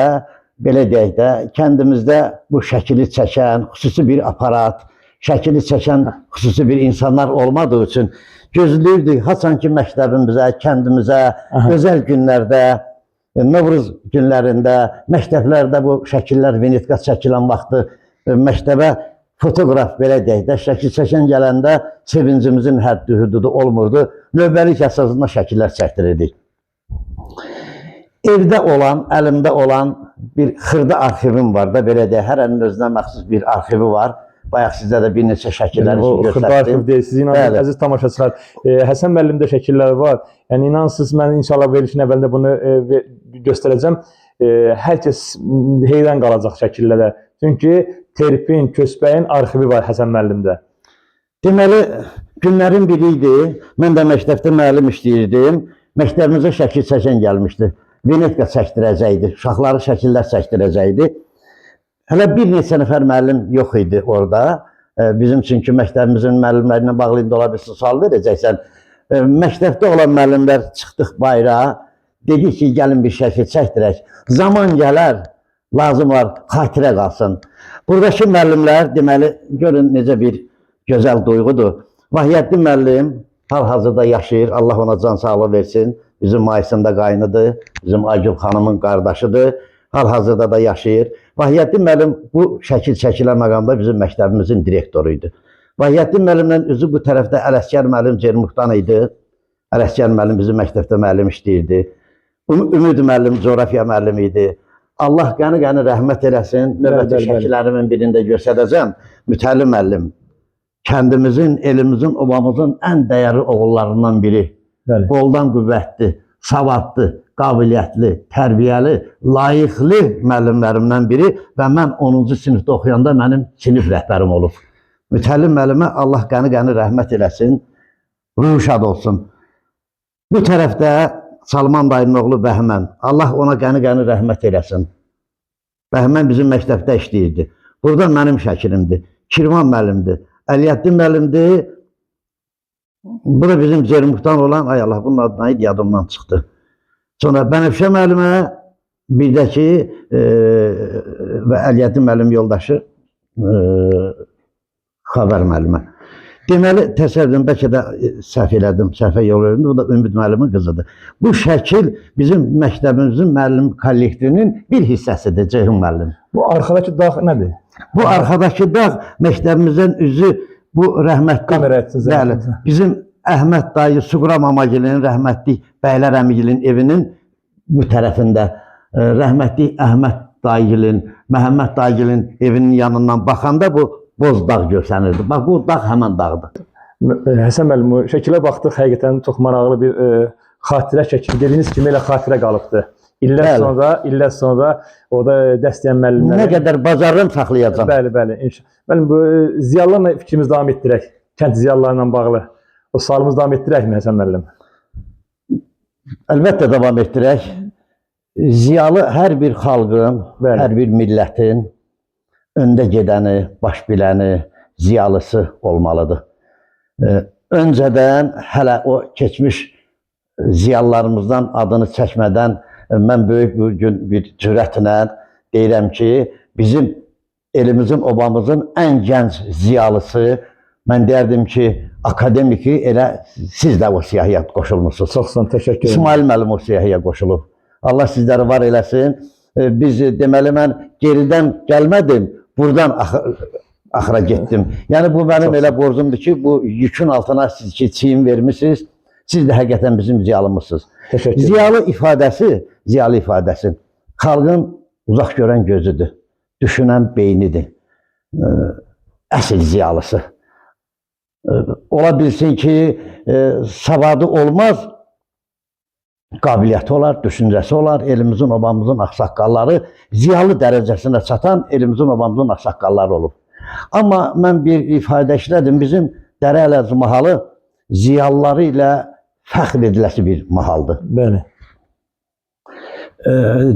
belə deyək də, kəndimizdə bu şəkili çəkən xüsusi bir aparat, şəkili çəkən xüsusi bir insanlar olmadığı üçün gözləyirdik, haçan ki məktəbimizə, kəndimizə, özəl günlərdə, Novruz günlərində, məktəblərdə bu şəkillər, vinetka çəkilən vaxtı məktəbə fotoqraf, belə deyək də, şəkil çəkən gələndə sevincimizin həddi-hüdudu olmurdu. Növbəlik əsasında şəkillər çəkdirirdik. Evdə olan, əlimdə olan bir xırda arxivim var da, belə deyək, hər əlinin özünə məxsus bir arxivi var. Bayaq sizdə də bir neçə şəkillər o xırda arxiv deyil, siz inanın, əziz tamaşaçılar. Həsən müəllimdə şəkillər var. Yəni inansınız, mən inşallah verilişin əvvəlində bunu göstərəcəm. Hər kəs heyran qalacaq şəkillərə. Çünki Terpin, Köçbəyin arxivi var Həsən müəllimdə. Deməli, günlərin biri idi. Mən də məktəbdə müəllim işləyirdim. Məktəbimizə şəkil çəkən gəlmişdi. Vinetka çəkdirəcəkdi, uşaqları şəkillər çəkdirəcəkdi. Hələ bir neçə nəfər müəllim yox idi orada. Bizim çünki məktəbimizin müəllimlərinə bağlı indi ola bilsin, sual verəcəksən. Məktəbdə olan müəllimlər çıxdıq bayrağa. Dedik ki, gəlin bir şəkil çəkdirək. Zaman gələr, lazım var, xatirə qalsın. Buradakı müəllimlər, deməli, görün necə bir gözəl duyğudur. Vahiyyəddin müəllim hal-hazırda yaşayır, Allah ona can sağlığı versin. Bizim Mayısında qaynıdır, bizim Aygül xanımın qardaşıdır. Hal-hazırda da yaşayır. Vahiyyəddin müəllim bu şəkil çəkilən məqamda bizim məktəbimizin direktoruydu. Vahiyyəddin müəllimlə üzü bu tərəfdə Ələsgər müəllim Cermuxdan idi. Ələsgər müəllim bizim məktəbdə müəllim işləyirdi. Ümid müəllim coğrafiya müəllimi idi. Allah qəni-qəni rəhmət eləsin. Növbəti şəkillərimin birində göstərəcəm. Mütəllim müəllim, kəndimizin, elimizin, obamızın ən dəyərli oğullarından biri. Qoldan qüvvətli, savadlı, qabiliyyətli, tərbiyəli, layiqli müəllimlərimdən biri və mən 10-cu sinifdə oxuyanda mənim sinif rəhbərim olub. Mütəllim müəllimə Allah qəni-qəni rəhmət eləsin, ruhu şad olsun. Bu tərəfdə Salman dayının oğlu Bəhmən, Allah ona qəni-qəni rəhmət eləsin. Bəhmən bizim məktəbdə işləyirdi. Burada mənim şəkilimdir, Kirman müəllimdir, Əliyyəddin müəllimdir. Bu da bizim Cermuxdan olan, ay Allah, bunun adı neydi, yadımdan çıxdı. Sonra Bənəfşə müəllimə, bir də ki, və Əliyyəddin müəllim yoldaşı Xəbər müəllimə. Deməli, təsəvvürün, bəlkə də səhv elədim, səhvə yol verildi, bu da Ümid müəllimin qızıdır. Bu şəkil bizim məktəbimizin müəllim kollektivinin bir hissəsidir, Ceyhun müəllim. Bu arxadakı dağ nədir? Bu arxadakı dağ məktəbimizin üzü, bu rəhmətli, bizim Əhməd dayı Suqra Mamagilinin, rəhmətli Bəylər əmigilinin evinin bu tərəfində rəhmətli Əhməd Daygilin, Məhəmməd Daygilin evinin yanından baxanda bu boz dağ görsənirdi. Bax, bu dağ həmən dağdır. Həsən müəllim, o şəkilə baxdıq, həqiqətən çox maraqlı bir xatirə şəkli. Dediyiniz kimi elə xatirə qalıbdı. İllər sonra orada dəstəyən müəllimlər. Nə qədər bacarırım saxlayacağam. Bəli, bəli. Müəllim, bu ziyalılarla fikrimiz davam etdirək. Kənd ziyalılarla bağlı. O sualımızı davam etdirəkmi Həsən müəllim? Əlbəttə davam etdirək. Ziyalı hər bir xalqın, Bəli. hər bir millətin öndə gedəni, baş biləni, ziyalısı olmalıdır. Öncədən hələ o keçmiş ziyalılarımızdan adını çəkmədən mən böyük bir gün bir cürətlə deyirəm ki, bizim elimizin, obamızın ən gənc ziyalısı, mən deyərdim ki, akademiki elə siz də o siyahıya qoşulmuşsunuz. Çox sağ olun, təşəkkür ederim. İsmail müəllim o siyahıya qoşulub. Allah sizləri var eləsin. Biz deməli mən geridən gəlmədim, buradan axıra getdim. Yəni bu mənim elə borcumdur ki, bu yükün altına siz ki, çiyin vermişsiniz. Siz də həqiqətən bizim ziyalımızsınız. Təşəkkür ederim. Ziyalı ifadəsi xalqın uzaq görən gözüdür, düşünən beynidir, əsl ziyalısı. Ola bilsin ki, savadı olmaz, qabiliyyəti olar, düşüncəsi olar. Elimizin, obamızın ağsaqqalları ziyalı dərəcəsinə çatan elimizin, obamızın ağsaqqalları olub. Amma mən bir ifadə işlədim, bizim Dərə-Ələz mahalı ziyalıları ilə fəxr ediləsi bir mahaldır. Bəli.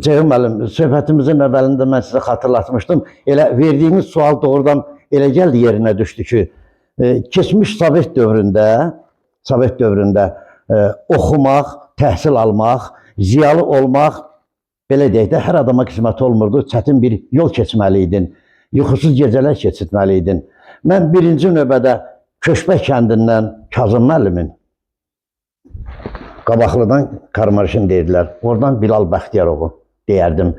Ceyhun müəllim, söhbətimizin əvvəlində mən sizə xatırlatmışdım. Elə verdiyiniz sual doğrudan elə gəldi yerinə düşdü ki, keçmiş Sovet dövründə oxumaq, təhsil almaq, ziyalı olmaq, belə deyək də, hər adama qismət olmurdu. Çətin bir yol keçməliydin, yuxusuz gecələr keçirtməliydin. Mən birinci növbədə Köşbək kəndindən Kazım müəllimin, Qabaqlıdan Karmarşin deyirlər, oradan Bilal Bəxtiyarovu deyərdim.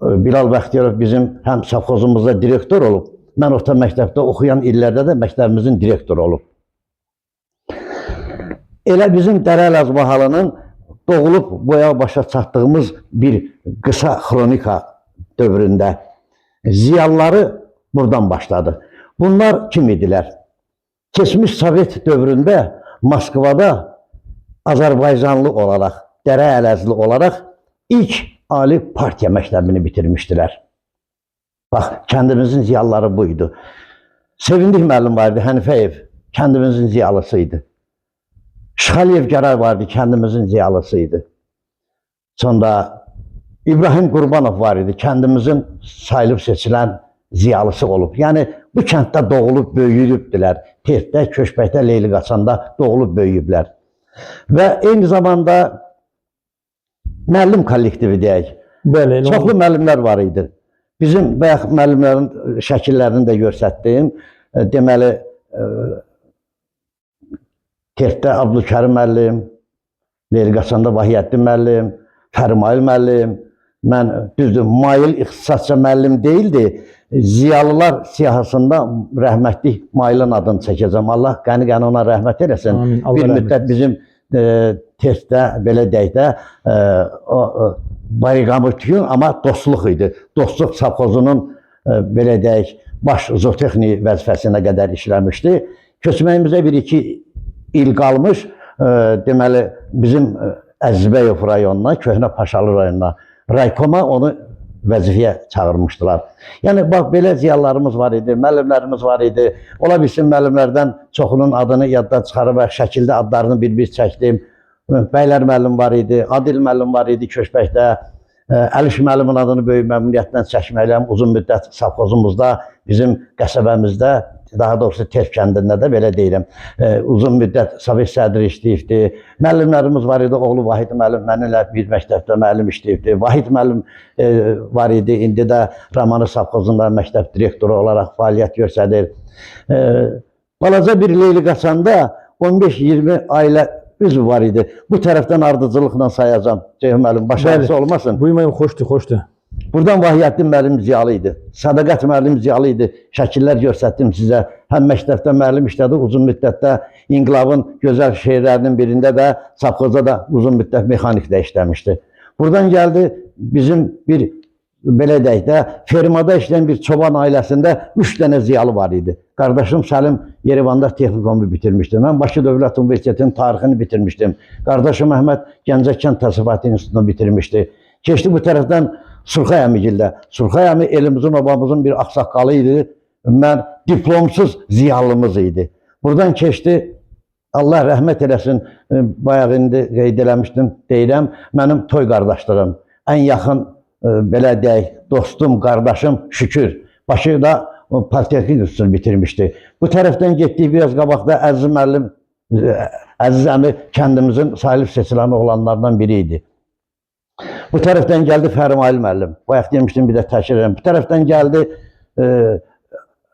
Bilal Bəxtiyarov bizim həm savxozumuzda direktor olub, mən orta məktəbdə oxuyan illərdə də məktəbimizin direktoru olub. Elə bizim Dərə-Ələz mahalının doğulub boya başa çatdığımız bir qısa xronika dövründə ziyalıları buradan başladı. Bunlar kim idilər? Keçmiş Sovet dövründə Moskvada Azərbaycanlı olaraq, Dərə-Ələzli olaraq ilk ali partiya məktəbini bitirmişdilər. Bax, kəndimizin ziyalıları buydu. Sevindik müəllim vardı, Hənifəyev kəndimizin ziyalısıydı. Şıxaliyev Gəray vardı, kəndimizin ziyalısıydı. Sonra İbrahim Qurbanov var idi, kəndimizin sayılıb seçilən ziyalısı olub. Yəni, bu kənddə doğulub, böyüyübdülər. Tertdə, Köşbəkdə, Leyli Qaçanda doğulub, böyüyüblər. Və eyni zamanda müəllim kollektivi deyək. Bəli, Çoxlu müəllimlər var idi. Bizim bayaq müəllimlərin şəkillərini də göstərdim. Deməli, Tertdə Abdülkərim müəllim, Leyli Qaçanda Vahiyyəddin müəllim, Fərmayıl müəllim, mən düzdür, Mayıl ixtisasca müəllim deyildi. Ziyalılar siyahısında rəhmətli Mayılın adını çəkəcəm. Allah qəni-qəni ona rəhmət eləsin. Amin. Allah Bir müddət bizim Tertdə, belə deyək də, bariqamı tüyün, amma dostluq idi. Dostluq savxozunun, belə deyək, baş zootexni vəzifəsinə qədər işləmişdi. Köçməyimizə 1-2 il qalmış, deməli, bizim Əzizbəyov rayonuna, Köhnə Paşalı rayonuna, raykoma onu vəzifəyə çağırmışdılar. Yəni, bax, belə ziyalılarımız var idi, müəllimlərimiz var idi. Ola bilsin, müəllimlərdən çoxunun adını yadda çıxarıb və şəkildə adlarını bir-bir çəkdim. Bəylər müəllim var idi, Adil müəllim var idi Köşbəkdə. Əliş müəllimin adını böyük məmnuniyyətlə çəkməklə uzun müddət savxozumuzda, bizim qəsəbəmizdə, daha doğrusu Terk kəndində də belə deyirəm, uzun müddət Sovet sədri işləyibdi. Müəllimlərimiz var idi, oğlu Vahid müəllim mənimlə bir məktəbdə müəllim işləyibdi. Vahid müəllim var idi, indi də Ramanı savxozunda məktəb direktoru olaraq fəaliyyət göstərir. Balaca bir Leyli Qaçanda 15-20 ailə üzv var idi. Bu tərəfdən ardıcılıqla sayacağım. Ceyhun müəllim, başarısı olmasın. Buyurmayın, xoşdur, xoşdur. Buradan Vahiyyəddin müəllim ziyalı idi. Sədaqət müəllim ziyalı idi. Şəkillər göstərdim sizə. Həm məktəbdə müəllim işlədi, uzun müddətdə İnqilabın gözəl şeirlərinin birində də, savxozda da uzun müddət mexanikdə işləmişdi. Buradan gəldi bizim bir belə deyək də, fermada işləyən bir çoban ailəsində 3 dənə ziyalı var idi. Qardaşım Səlim Yerevanda texnikomu bitirmişdi. Mən Bakı Dövlət Universitetinin tarixini bitirmişdim. Qardaşım Əhməd Gəncə Kənd Təsərrüfatı İnstitutunu bitirmişdi. Keçdi bu tərəfdən Surxay əmigildə. Surxay əmi elimizin, obamızın bir axsaqqalı idi. Mən diplomsuz ziyalımız idi. Buradan keçdi, Allah rəhmət eləsin, bayaq indi qeyd eləmişdim, deyirəm, mənim toy qardaşlığım, ən yaxın, belə deyək, dostum, qardaşım Şükür. Bakıda Politexnik İnstitutunu bitirmişdi. Bu tərəfdən getdik, biraz qabaqda Əziz müəllim, Əziz əmi kəndimizin sayılıb seçilən oğlanlardan biri idi. Bu tərəfdən gəldi Fərmail müəllim. Bayaq demişdim, bir də təkrar edirəm. Bu tərəfdən gəldi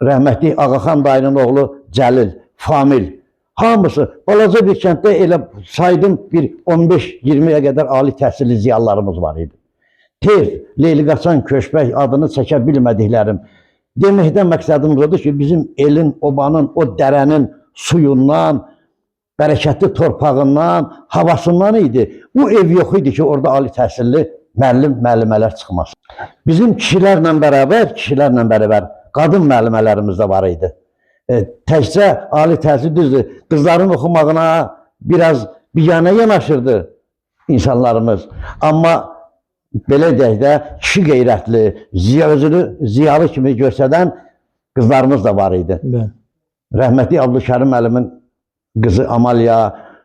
rəhmətli Ağaxan dayının oğlu Cəlil, Famil. Hamısı balaca bir kənddə elə saydım bir 15-20-yə qədər ali təhsilli ziyalılarımız var idi. Tez, Leyli Qaçan Köşbək adını çəkə bilmədiklərim. Deməkdən məqsədimiz odur ki, bizim elin, obanın, o dərənin suyundan, bərəkətli torpağından, havasından idi. Bu ev yox idi ki, orada ali təhsilli müəllim, müəllimələr çıxmasın. Bizim kişilərlə bərabər qadın müəllimələrimiz də var idi. Təkcə ali təhsil düzdür, qızların oxumağına biraz biganə yanaşırdı insanlarımız. Amma belə deyək də, kişi qeyrətli, özünü ziyalı kimi göstərən qızlarımız da var idi. Rəhmətli Abdülkərim müəllimin qızı Amalya,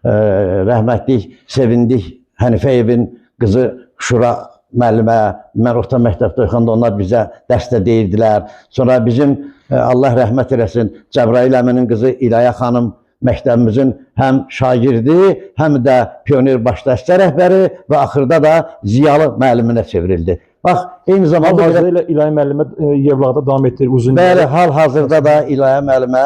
rəhmətli Sevindik Hənifəyevin qızı Şura müəllimə, mən orta məktəbdə oxuyanda onlar bizə dərsdə deyirdilər. Sonra bizim, Allah rəhmət eləsin, Cəbrayil əminin qızı İlaya xanım məktəbimizin həm şagirdi, həm də pioner baş dəstə rəhbəri və axırda da ziyalı müəlliminə çevrildi. Bax, eyni zamanda... Hal-hazırda İlaya müəllimə Yevlaqda davam etdirir uzun. Bəli, hal-hazırda da İlaya müəllimə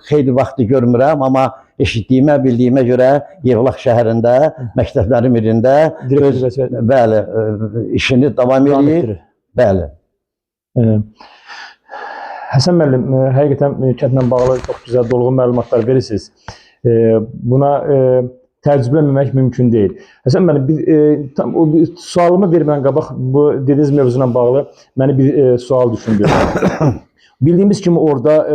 xeyli vaxtı görmürəm, amma eşitdiyimə, bildiyimə görə Yevlaq şəhərində, məktəblərin birində bəli, işini davam edir. Bəli. Həsən müəllim, həqiqətən kəndlə bağlı çox gözəl, dolğun məlumatlar verirsiniz. Buna təəccüblənməmək mümkün deyil. Həsən müəllim, sualımı vermən qabaq, bu dediyiniz mövzuyla bağlı məni bir sual düşündürür. Bildiyimiz kimi orada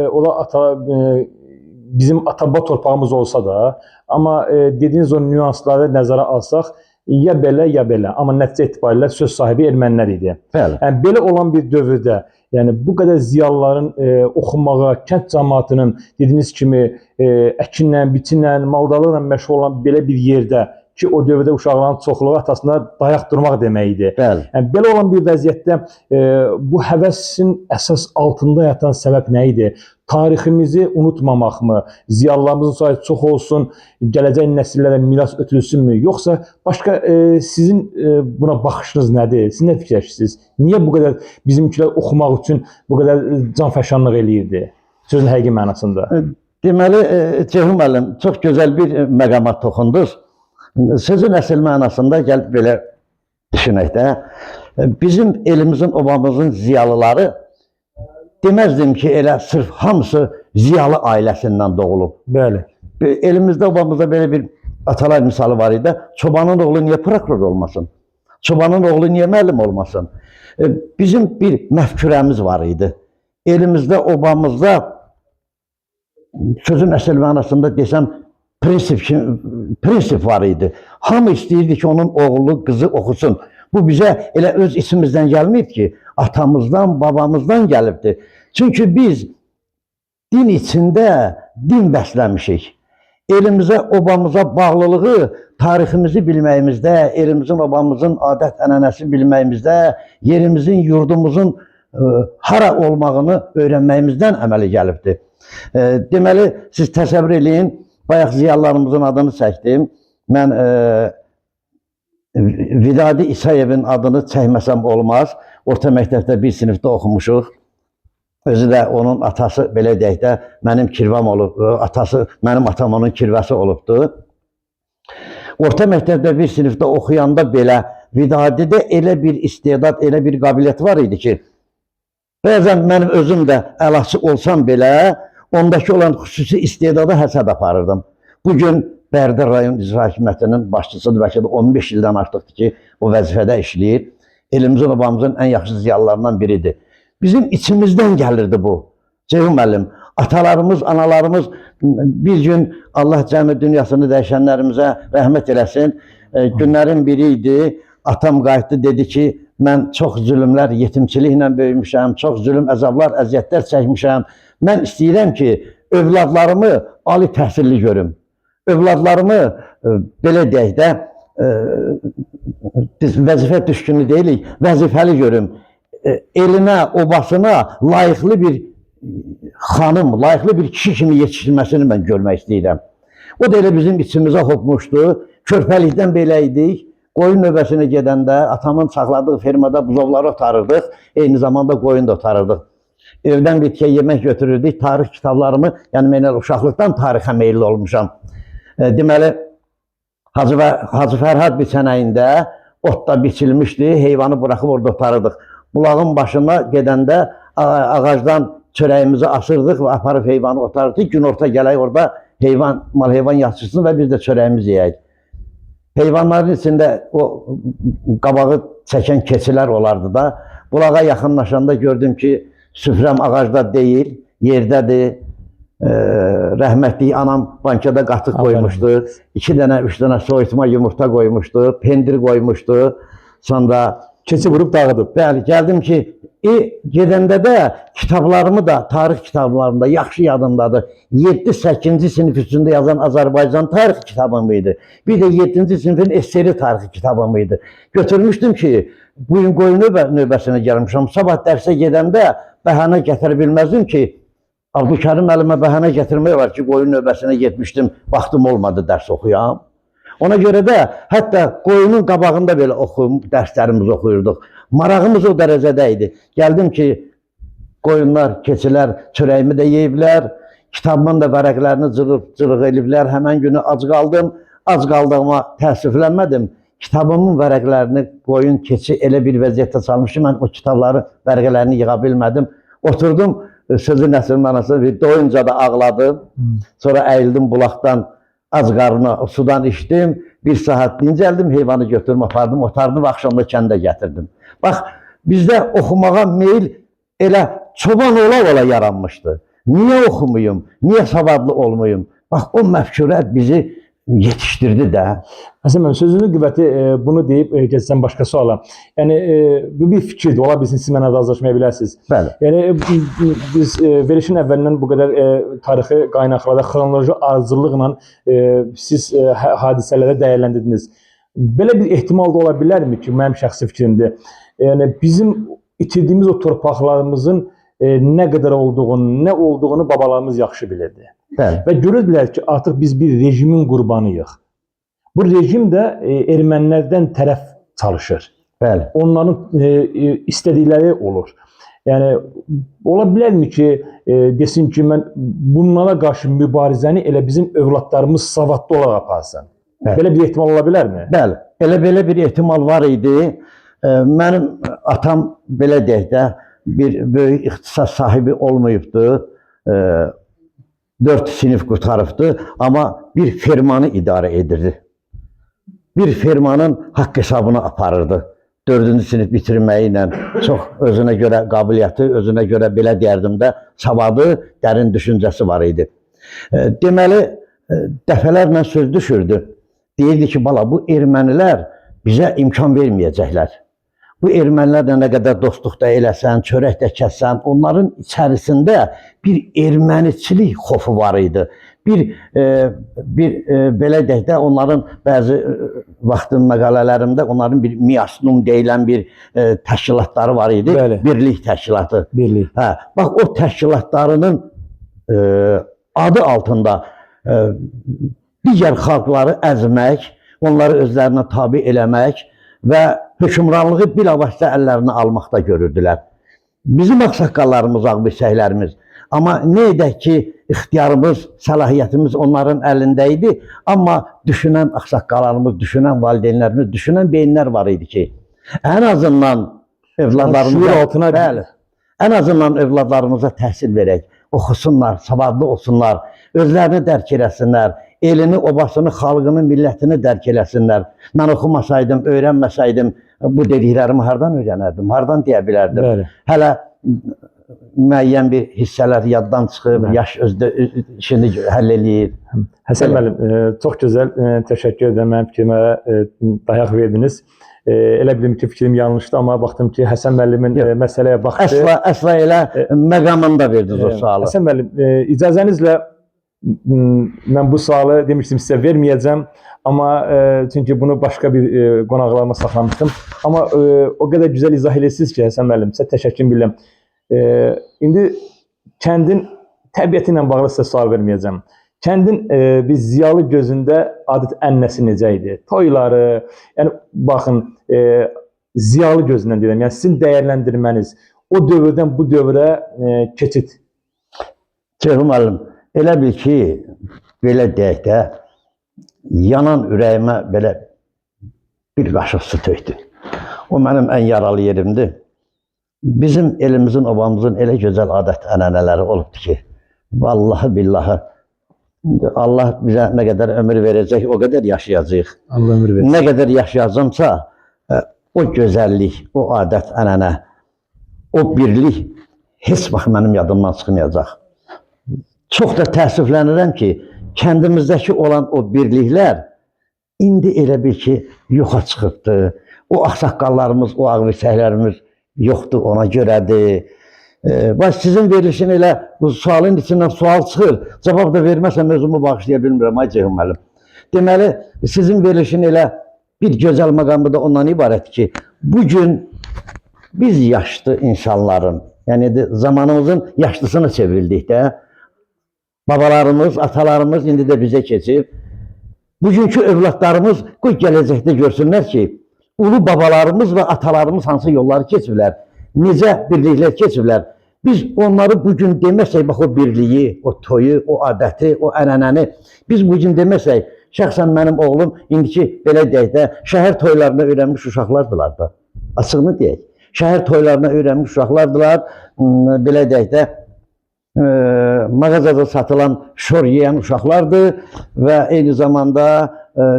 bizim ata-baba torpağımız olsa da, amma dediyiniz o nüansları nəzərə alsaq, ya belə, amma nəticə etibarilə söz sahibi ermənilər idi. Yəni, belə olan bir dövrdə, yəni bu qədər ziyalıların oxumağa, kənd cəmaatının dediyiniz kimi əkinlə, biçinlə, maldarlıqla məşğul olan belə bir yerdə ki, o dövrdə uşaqların çoxluğu atasına dayaq durmaq demək idi. Yəni, belə olan bir vəziyyətdə bu həvəsin əsas altında yatan səbəb nə idi? Tariximizi unutmamaq mı? Ziyalılarımızın sayı çox olsun, gələcək nəsillərə miras ötülsünmü? Yoxsa başqa sizin buna baxışınız nədir? Siz nə fikirləşirsiniz? Niyə bu qədər bizimkilər oxumaq üçün bu qədər canfəşanlıq eləyirdi? Sözün həqiqi mənasında. Deməli, Ceyhun müəllim, çox gözəl bir məqama toxundunuz. Sözün əsl mənasında gəlib belə düşünək də, bizim elimizin, obamızın ziyalıları deməzdim ki, elə sırf hamısı ziyalı ailəsindən doğulub. Bəli. Elimizdə, obamızda belə bir atalar misalı var idi. Çobanın oğlu niyə prokuror olmasın? Çobanın oğlu niyə müəllim olmasın? Bizim bir məfkürəmiz var idi. Elimizdə, obamızda sözün əsl mənasında desəm, prinsip var idi. Hamı istəyirdi ki, onun oğlu, qızı oxusun. Bu bizə elə öz içimizdən gəlməyib ki, atamızdan, babamızdan gəlibdir. Çünki biz din içində din bəsləmişik. Elimizə, obamıza bağlılığı tariximizi bilməyimizdə, elimizin, obamızın adət-ənənəsi bilməyimizdə, yerimizin, yurdumuzun hara olmağını öyrənməyimizdən əməli gəlibdir. Deməli, siz təsəvvür eləyin, bayaq ziyalılarımızın adını çəkdim. Mən Vidadi İsayevin adını çəkməsəm olmaz. Orta məktəbdə bir sinifdə oxumuşuq. Özü də onun atası, belə deyək də, mənim kirvam olub. Mənim atam onun kirvəsi olubdu. Orta məktəbdə bir sinifdə oxuyanda belə Vidadidə elə bir istedad, elə bir qabiliyyət var idi ki, bəzən mənim özüm də əlaçı olsam belə, ondakı olan xüsusi istedada həsəd aparırdım. Bugün Bərdə rayon icra hakimiyyətinin başçısıdır, bəlkə də 15 ildən artıqdır ki, o vəzifədə işləyir. Elimizin, obamızın en yaxşı ziyalılarından biridir. Bizim içimizden gelirdi bu. Ceyhun müəllim, atalarımız, analarımız bir gün Allah cəmi dünyasını dəyişənlərimizə rəhmət eləsin. Günlərin biriydi. Atam qayıtdı, dedi ki, mən çox zülümlər, yetimçiliklə böyümüşəm, çox zülüm, əzablar, əziyyətlər çəkmişəm. Mən istəyirəm ki, övladlarımı ali təhsilli görüm. Övladlarımı, belə deyək də, biz vəzifə düşkünü deyilik, vəzifəli görüm. Elinə, obasına layıqlı bir xanım, layıqlı bir kişi kimi yetişdirməsini mən görmək istəyirəm. O da elə bizim içimizə hopmuşdu. Körpəlikdən belə idik. Qoyun növbəsinə gedəndə atamın saxladığı fermada buzovları otarırdıq. Eyni zamanda qoyun da otarırdıq. Evdən bitkiyə yemək götürürdük. Tarix kitablarımı, yəni mən uşaqlıqdan tarixə meyilli olmuşam. Deməli, Hacı Fərhad biçənəyində otda biçilmişdi. Heyvanı buraxıb orada otarırdıq. Bulağın başına gedəndə ağacdan çörəyimizi asırdıq və aparıb heyvanı otarırdıq. Gün orta gələk orada mal heyvan yatsırsın və biz də çörəyimizi yeyək. Heyvanların içində o qabağı çəkən keçilər olardı da. Bulağa yaxınlaşanda gördüm ki, süfrəm ağacda deyil, yerdədir. Rəhmətli anam bankada qatıq qoymuşdu. 2 dənə, 3 dənə soyutma yumurta qoymuşdu, pendir qoymuşdu. Sonra Keçi vurub dağıdıb. Bəli, gəldim ki, gedəndə də kitablarımı da, tarix kitablarımda yaxşı yadımdadır. 7-8-ci sinif üstündə yazan Azərbaycan tarix kitabım idi. Bir də 7-ci sinifin eseri tarixi kitabım idi. Götürmüşdüm ki, bugün qoyun növbəsinə gəlmişəm. Sabah dərsə gedəndə bəhanə gətirə bilməzdim ki, Abdülkərim əlimə bəhanə gətirmək var ki, qoyun növbəsinə getmişdim, vaxtım olmadı dərs oxuyam. Ona görə də hətta qoyunun qabağında belə dərslərimizi oxuyurduq. Marağımız o dərəcədə idi. Gəldim ki, qoyunlar, keçilər çörəyimi də yeyiblər, kitabımın da vərəqlərini cırıq eliblər. Həmən günü ac qaldım. Ac qaldığıma təəssüflənmədim. Kitabımın vərəqlərini qoyun, keçi elə bir vəziyyətdə salmış ki, mən o kitabları, vərəqələrini yığa bilmədim. Oturdum, sözün əsl mənasını bir doyunca da ağladım. Sonra əyildim bulaqdan. Az qarnına sudan içdim, 1 saat dincəldim, heyvanı götürüm, apardım, otardım, axşamda kəndə gətirdim. Bax, bizdə oxumağa meyil elə çoban ola-ola yaranmışdı. Niyə oxumayım, niyə savadlı olmayım? Bax, o məfkurət bizi yetişdirdi də. Həsən müəllim, sözünün qüvvəti bunu deyib keçsən başqa suala. Yəni, bu bir fikirdir, ola bilsin, siz mənə razılaşmaya bilərsiniz. Bəli. Yəni, biz verişin əvvəlindən bu qədər tarixi qaynaqlarda xronoloji ardıcıllıqla siz hadisələrə dəyərləndirdiniz. Belə bir ehtimal da ola bilərmi ki, mənim şəxsi fikrimdir. Yəni, bizim itirdiyimiz o torpaqlarımızın nə qədər olduğunu, nə olduğunu babalarımız yaxşı bilirdi. Bəli. Və görürdülər ki, artıq biz bir rejimin qurbanıyıq. Bu rejim də ermənilərdən tərəf çalışır. Bəli. Onların istədikləri olur. Yəni, ola bilərmi ki, desin ki, mən bunlara qarşı mübarizəni elə bizim övladlarımız savadlı olaraq aparsın? Bəli. Belə bir ehtimal ola bilərmi? Bəli, belə bir ehtimal var idi. Mənim atam, belə deyək də, bir böyük ixtisas sahibi olmayıbdı. 4 sinif qurtarıbdı, amma bir fermanı idarə edirdi. Bir fermanın haqq hesabını aparırdı. 4-cü sinif bitirməyi ilə çox özünə görə qabiliyyəti, özünə görə belə deyərdim də, savadı, dərin düşüncəsi var idi. Deməli, dəfələrlə söz düşürdü. Deyirdi ki, bala, bu ermənilər bizə imkan verməyəcəklər. Bu ermənilərlə nə qədər dostluqda eləsən, çörək də kəssən, onların içərisində bir erməniçilik xofu var idi. Belə deyək də, onların bəzi vaxtın məqalələrimdə onların bir Miasnum deyilən bir təşkilatları var idi. Bəli. Birlik təşkilatı. Birlik. Hə, bax, o təşkilatlarının adı altında digər xalqları əzmək, onları özlərinə tabi eləmək və hökmranlığı bilavasitə əllərinə almaqda görürdülər. Bizim ağsaqqallarımız, ağbirçəklərimiz. Amma nə edək ki, ixtiyarımız, səlahiyyətimiz onların əlində idi. Amma düşünən ağsaqqallarımız, düşünən valideynlərimiz, düşünən beyinlər var idi ki, ən azından övladlarımıza, bəli, ən azından övladlarımıza təhsil verək, oxusunlar, savadlı olsunlar, özlərini dərk eləsinlər, elini, obasını, xalqını, millətini dərk eləsinlər. Mən oxumasaydım, öyrənməsəydim, bu dediklərimi hardan öyrənərdim, hardan deyə bilərdim. Bəli. Hələ müəyyən bir hissələr yaddan çıxıb, Bəli. yaş özdə işini həll eləyir. Həsən Bəli. müəllim, çox gözəl, təşəkkür edirəm. Mənim fikrimə dayaq verdiniz. Elə bildim ki, fikrim yanlışdı, amma baxdım ki, Həsən müəllimin məsələyə baxdı. Əsla elə məqamında verdiniz o sualı. Həsən müəllim, icazənizlə mən bu sualı demişdim sizə verməyəcəm, amma çünki bunu başqa bir qonaqlarıma saxlamışdım. Amma o qədər gözəl izah edirsiniz ki, Həsən müəllim, sizə təşəkkür bilirəm. İndi kəndin təbiəti ilə bağlı sizə sual verməyəcəm. Kəndin bir ziyalı gözündə adət-ənənəsi necə idi? Toyları, yəni baxın, ziyalı gözündən deyirəm. Yəni sizin dəyərləndirməniz o dövrdən bu dövrə keçid. Ceyhun müəllim, elə bil ki, belə deyək də, yanan ürəyimə belə bir qaşıq su tökdü. O mənim ən yaralı yerimdir. Bizim elimizin, obamızın elə gözəl adət-ənənələri olubdur ki, vallahi billahi, Allah bizə nə qədər ömür verəcək, o qədər yaşayacaq. Allah ömür versin. Nə qədər yaşayacamsa, o gözəllik, o adət-ənənə, o birlik heç vaxt mənim yadımdan çıxmayacaq. Çox da təəssüflənirəm ki, kəndimizdəki olan o birliklər indi elə bil ki, yoxa çıxıbdır. O ağsaqqallarımız, o ağvirsəklərimiz yoxdur, ona görədir. Bax, sizin verilişin elə bu sualın içindən sual çıxır. Cavab da verməsəm özümü bağışlaya bilmirəm, ay Ceyhun müəllim. Deməli, sizin verilişin elə bir gözəl məqamı da ondan ibarət ki, bugün biz yaşlı insanların, yəni zamanımızın yaşlısını çevrildik də, babalarımız, atalarımız indi də bizə keçib. Bugünkü övladlarımız qoy gələcəkdə görsünlər ki, ulu babalarımız və atalarımız hansı yolları keçiblər, necə birliklər keçiblər. Biz onları bugün deməsək, bax o birliyi, o toyu, o adəti, o ənənəni, biz bugün deməsək, şəxsən mənim oğlum indiki belə deyək də, şəhər toylarına öyrənmiş uşaqlardılar da, açığını deyək. Şəhər toylarına öyrənmiş uşaqlardılar, belə deyək də, mağazada satılan şor yeyən uşaqlardır və eyni zamanda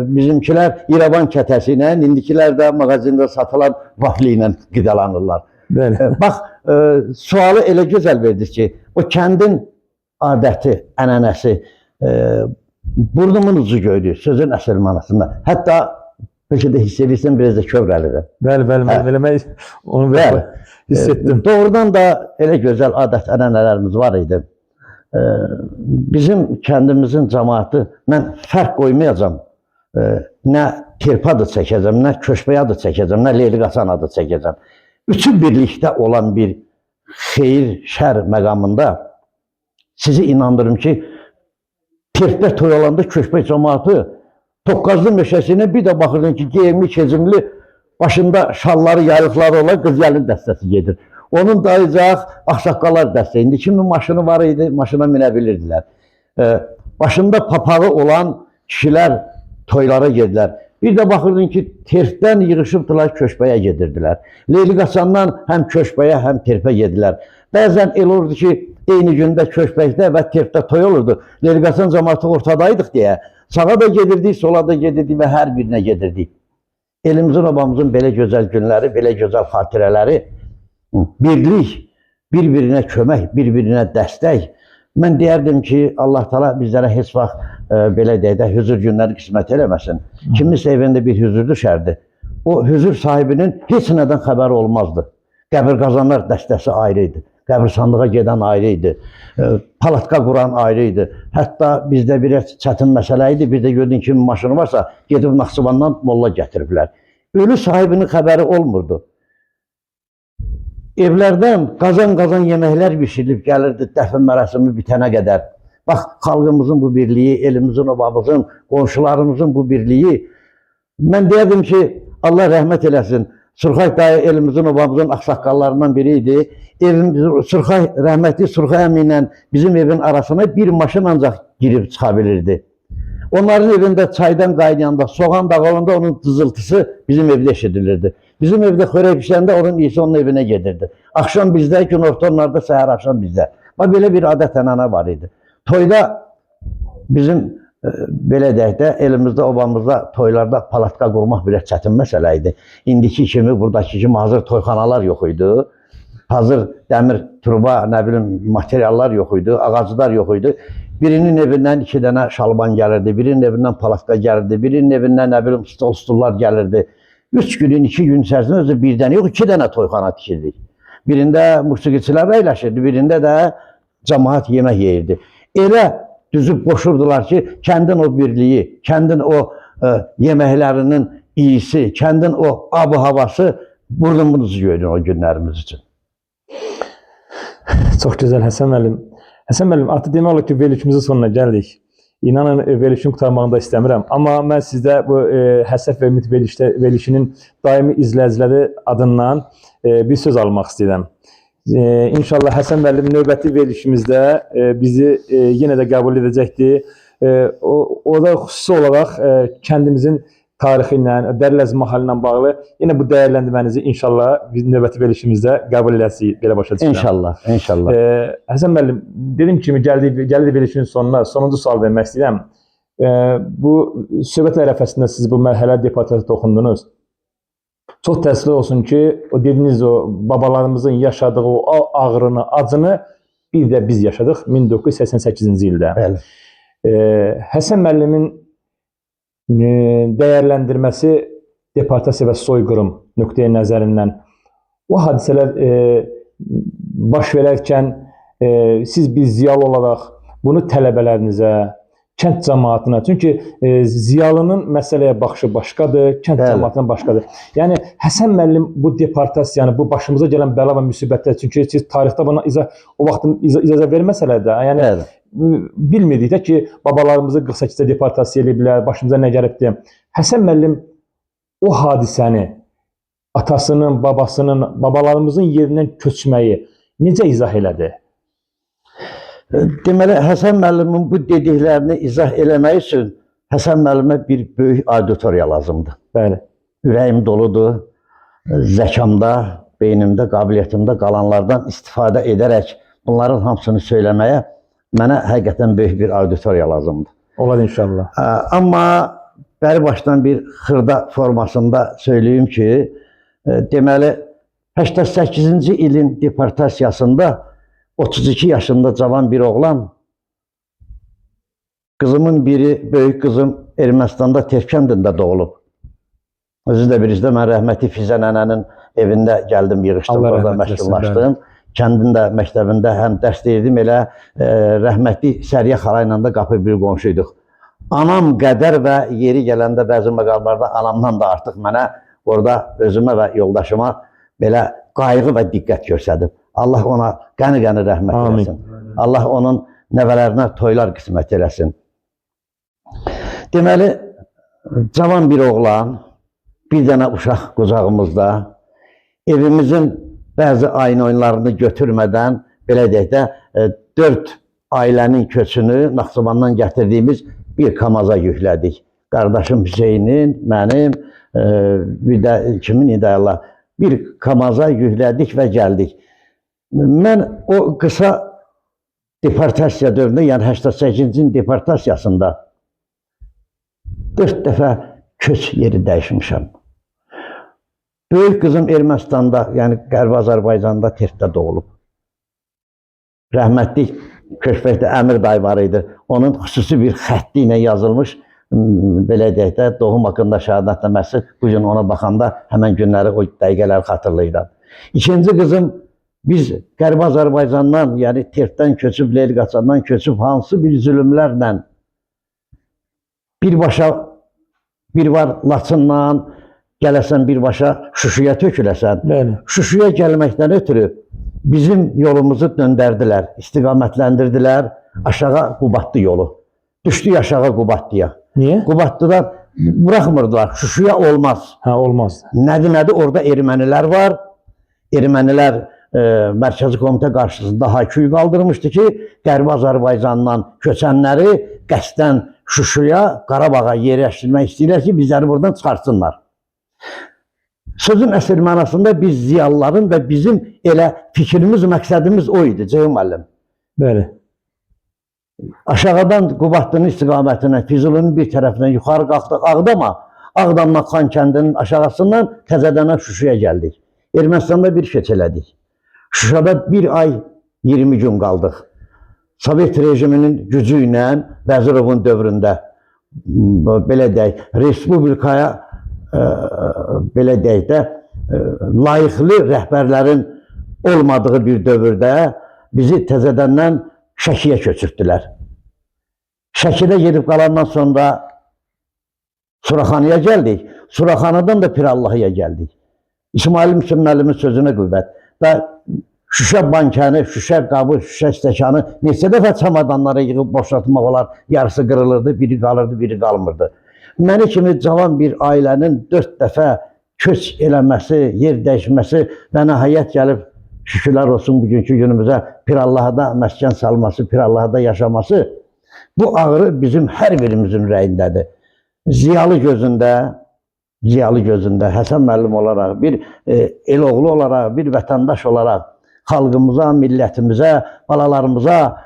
bizimkilər İrəvan kətəsi ilə, indikilər də mağazində satılan vafli ilə qidalanırlar. Bax, sualı elə gözəl verdik ki, o kəndin adəti, ənənəsi burnumun ucu göydü, sözün əsl mənasında. Hətta bəlkə də hiss edirsən, biraz da kövrəlidir. Bəli, mən onu hiss etdim. Doğrudan da elə gözəl adət-ənənələrimiz var idi. Bizim kəndimizin cəmaatı, mən fərq qoymayacam. Nə Terpa adı çəkəcəm, nə Köşbəyə adı çəkəcəm, nə Leyli Qaçan adı çəkəcəm. Üçü birlikdə olan bir xeyir, şər məqamında sizi inandırım ki, Terpə toy olanda Köşbə cəmaatı Toqqazlı meşəsinə bir də baxırdın ki, geyimli, keçimli, başında şalları, yaylıqları olan qız gəlin dəstəsi gedir. Onun dayıcaq ağsaqqallar dəstəsi. İndi kimin maşını var idi, maşına minə bilirdilər. Başında papağı olan kişilər toylara gedilər. Bir də baxırdın ki, Terpdən yığışıbdılar, Köşbəyə gedirdilər. Leyli Qaçandan həm Köşbəyə, həm Terpə gedilər. Bəzən el olurdu ki, eyni gündə Köşbəkdə və Terpdə toy olurdu. Leyli Qaçan cəmaatı ortadaydıq deyə. Sağa da gedirdik, sola da gedirdik və hər birinə gedirdik. Elimizin, obamızın belə gözəl günləri, belə gözəl xatirələri, birlik, bir-birinə kömək, bir-birinə dəstək. Mən deyərdim ki, Allah Teala bizlərə heç vaxt belə deyək də hüzur günləri qismət eləməsin. Kiminsə evində bir hüzur düşərdi. O hüzur sahibinin heç nədən xəbəri olmazdı. Qəbir qazanlar dəstəsi ayrı idi. Qəbirsanlığa gedən ayrı idi. Palatka quran ayrı idi. Hətta bizdə bir çətin məsələ idi. Bir də gördün kimin maşını varsa, gedib Naxçıvandan molla gətiriblər. Ölü sahibinin xəbəri olmurdu. Evlərdən qazan-qazan yeməklər bişirilib gəlirdi dəfn mərasimi bitənə qədər. Bax, xalqımızın bu birliyi, elimizin, obamızın, qonşularımızın bu birliyi. Mən deyərdim ki, Allah rəhmət eləsin. Surxay dayı elimizin, obamızın axsaqqallarından biri idi. Surxay, rəhmətli Surxay əmi ilə bizim evin arasına bir maşın ancaq girib çıxa bilirdi. Onların evində çaydan qaynayanda, soğan dağılanda onun dızıltısı bizim evdə eşidilirdi. Bizim evdə xörək pişəndə onun iyisi onun evinə gedirdi. Axşam bizdə, gün orta onlarda, səhər axşam bizdə. Bax, belə bir adət-ənənə var idi. Toyda bizim belə deyək də, elimizdə, obamızda, toylarda palatka qurmaq belə çətin məsələ idi. İndiki kimi, buradakı kimi hazır toyxanalar yox idi. Hazır dəmir turba, nə bilim, materiallar yox idi, ağaclar yox idi. Birinin evindən 2 dənə şalban gəlirdi, birinin evindən palatka gəlirdi, birinin evindən nə bilim stollar gəlirdi. 3 günün, 2 gün içərisində özü bir dənə yox, 2 dənə toyxana tikirdik. Birində musiqiçilər əyləşirdi, birində də cəmaət yemək yeyirdi. Elə düzüb qoşurdular ki, kəndin o birliyi, kəndin o yeməklərinin iyisi, kəndin o ab-havası burnumuzu görür o günlərimiz üçün. Çox gözəl Həsən müəllim. Həsən müəllim, artıq demək olar ki, verilişimizin sonuna gəldik. İnanın, verilişin qurtarmağını da istəmirəm. Amma mən sizdə bu Həsəf və Ümid verilişinin daimi izləyiciləri adından bir söz almaq istəyirəm. İnşallah Həsən müəllim növbəti verilişimizdə bizi yenə də qəbul edəcəkdir. Orada xüsusi olaraq kəndimizin tarixi ilə, Dərləz mahallı ilə bağlı yenə bu dəyərləndirmənizi inşallah biz növbəti verilişimizdə qəbul edəsiniz, belə başa düşürəm. İnşallah, inşallah. Həsən müəllim, dediyim kimi gəldi verilişin sonuna, sonuncu sual vermək istəyirəm. Bu söhbət ərəfəsində siz bu mərhələ departmenta toxundunuz. Çox təəssüf olsun ki, o dediniz o babalarımızın yaşadığı o ağrını, acını bir də biz yaşadıq 1988-ci ildə. Bəli. Həsən müəllimin dəyərləndirməsi deportasiya və soyqırım nöqteyi nəzərindən o hadisələr baş verərkən siz bir ziyalı olaraq bunu tələbələrinizə, kənd cəmaatına, çünki ziyalının məsələyə baxışı başqadır, kənd cəmaatına başqadır. Yəni Həsən müəllim bu deportasiyanı, bu başımıza gələn bəla və müsibətlər, çünki siz tarixdə buna o vaxt icazə verməsələr də, yəni bilmirdik də ki, babalarımızı 48-də deportasiya ediblər, başımıza nə gəlibdir. Həsən müəllim o hadisəni, atasının, babasının, babalarımızın yerindən köçməyi necə izah elədi? Deməli, Həsən müəllimin bu dediklərini izah eləmək üçün Həsən müəllimə bir böyük auditoriya lazımdır. Bəli. Ürəyim doludur, zəkamda, beynimdə, qabiliyyətimdə qalanlardan istifadə edərək bunların hamısını söyləməyə mənə həqiqətən böyük bir auditoriya lazımdır. Olar inşallah. Amma bəri başdan bir xırda formasında söyləyim ki, deməli, 88-ci ilin deportasiyasında 32 yaşında cavan bir oğlan, qızımın biri, böyük qızım Ermənistanda Terkəndində doğulub. Özü də birinizdə mən rəhməti Fizə nənənin evində gəldim, yığışdım, orada məşğullaşdım. Kəndin də məktəbində həm dərs deyirdim, elə rəhmətli Səriyə xala ilə də qapı bir qonşuyduq. Anam qədər və yeri gələndə bəzi məqamlarda anamdan da artıq mənə orada özümə və yoldaşıma belə qayğı və diqqət göstərdim. Allah ona qəni-qəni rəhmət eləsin. Allah onun nəvələrinə toylar qismət eləsin. Deməli, cavan bir oğlan, bir dənə uşaq qucağımızda, evimizin bəzi ayın oyunlarını götürmədən, belə deyək də, 4 ailənin köçünü Naxçıvandan gətirdiyimiz bir kamaza yüklədik. Qardaşım Hüseynin, mənim, bir də kimin idi Allah, bir kamaza yüklədik və gəldik. Mən o qısa deportasiya dövründə, yəni 88-ci deportasiyasında 4 dəfə köç yeri dəyişmişəm. Böyük qızım Ermənistanda, yəni Qərbi Azərbaycanda Tertdə doğulub. Rəhmətli Köşbəkdə Əmir dayı var idi. Onun xüsusi bir xətti ilə yazılmış, belə deyək də, doğum haqqında şəhadətnaməsi. Bu gün ona baxanda həmən günləri, o dəqiqələri xatırlayıram. İkinci qızım, biz Qərbi Azərbaycandan, yəni Tertdən köçüb, Leyli-Qaçandan köçüb, hansı bir zülümlərlə birbaşa, bir var Laçından, gələsən birbaşa Şuşuya töküləsən. Şuşuya gəlməkdən ötürü bizim yolumuzu döndərdilər, istiqamətləndirdilər aşağı Qubatlı yolu. Düşdük aşağı Qubatlıya. Niyə? Qubatlıdan buraxmırdılar, Şuşuya olmaz. Hə, olmaz. Nədir, orada ermənilər var. Ermənilər Mərkəzi Komitə qarşısında hayküy qaldırmışdı ki, Qərbi Azərbaycandan köçənləri qəsdən Şuşuya, Qarabağa yerləşdirmək istəyirlər ki, bizləri buradan çıxartsınlar. Sözün əsl mənasında biz ziyalıların və bizim elə fikrimiz, məqsədimiz o idi, Ceyhun müəllim. Bəli. Aşağıdan Qubadlının istiqamətinə, Füzulinin bir tərəfindən yuxarı qalxdıq Ağdama. Ağdamdan Xankəndinin aşağısından təzədənə Şuşaya gəldik. Ermənistanda bir keç elədik. Şuşada bir ay 20 gün qaldıq. Sovet rejiminin gücü ilə Vəzirovun dövründə belə deyək, Respublikaya belə deyək də layiqli rəhbərlərin olmadığı bir dövrdə bizi təzədəndən Şəkiyə köçürtdülər. Şəkidə gedib qalandan sonra Suraxanıya gəldik. Suraxanıdan da Pirallahıya gəldik. İsmail Müslüm müəllimin sözünə qüvvət. Və şüşə bankəni, şüşə qabı, şüşə stəkanı neçə dəfə çamadanlara yığıb boşaltmaq olar. Yarısı qırılırdı, biri qalırdı, biri qalmırdı. Məni kimi cavan bir ailənin 4 dəfə köç eləməsi, yer dəyişməsi və nəhayət gəlib şükürlər olsun bugünkü günümüzə Pirallahda məskən salması, Pirallahda yaşaması bu ağrı bizim hər birimizin ürəyindədir. Ziyalı gözündə Həsən müəllim olaraq, bir el oğlu olaraq, bir vətəndaş olaraq xalqımıza, millətimizə, balalarımıza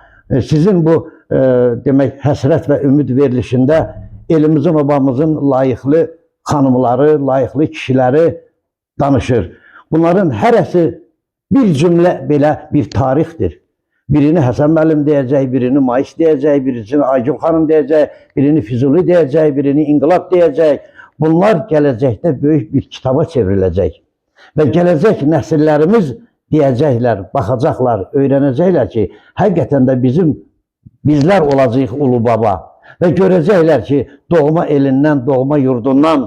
sizin bu demək həsrət və ümid verilişində elimizin, obamızın layiqli xanımları, layiqli kişiləri danışır. Bunların hərəsi bir cümlə belə bir tarixdir. Birini Həsən müəllim deyəcək, birini Mais deyəcək, birisini Aygül xanım deyəcək, birini Füzuli deyəcək, birini İnqilab deyəcək. Bunlar gələcəkdə böyük bir kitaba çevriləcək. Və gələcək nəsillərimiz deyəcəklər, baxacaqlar, öyrənəcəklər ki, həqiqətən də bizlər olacağıq ulu baba. Və görəcəklər ki, doğma elindən, doğma yurdundan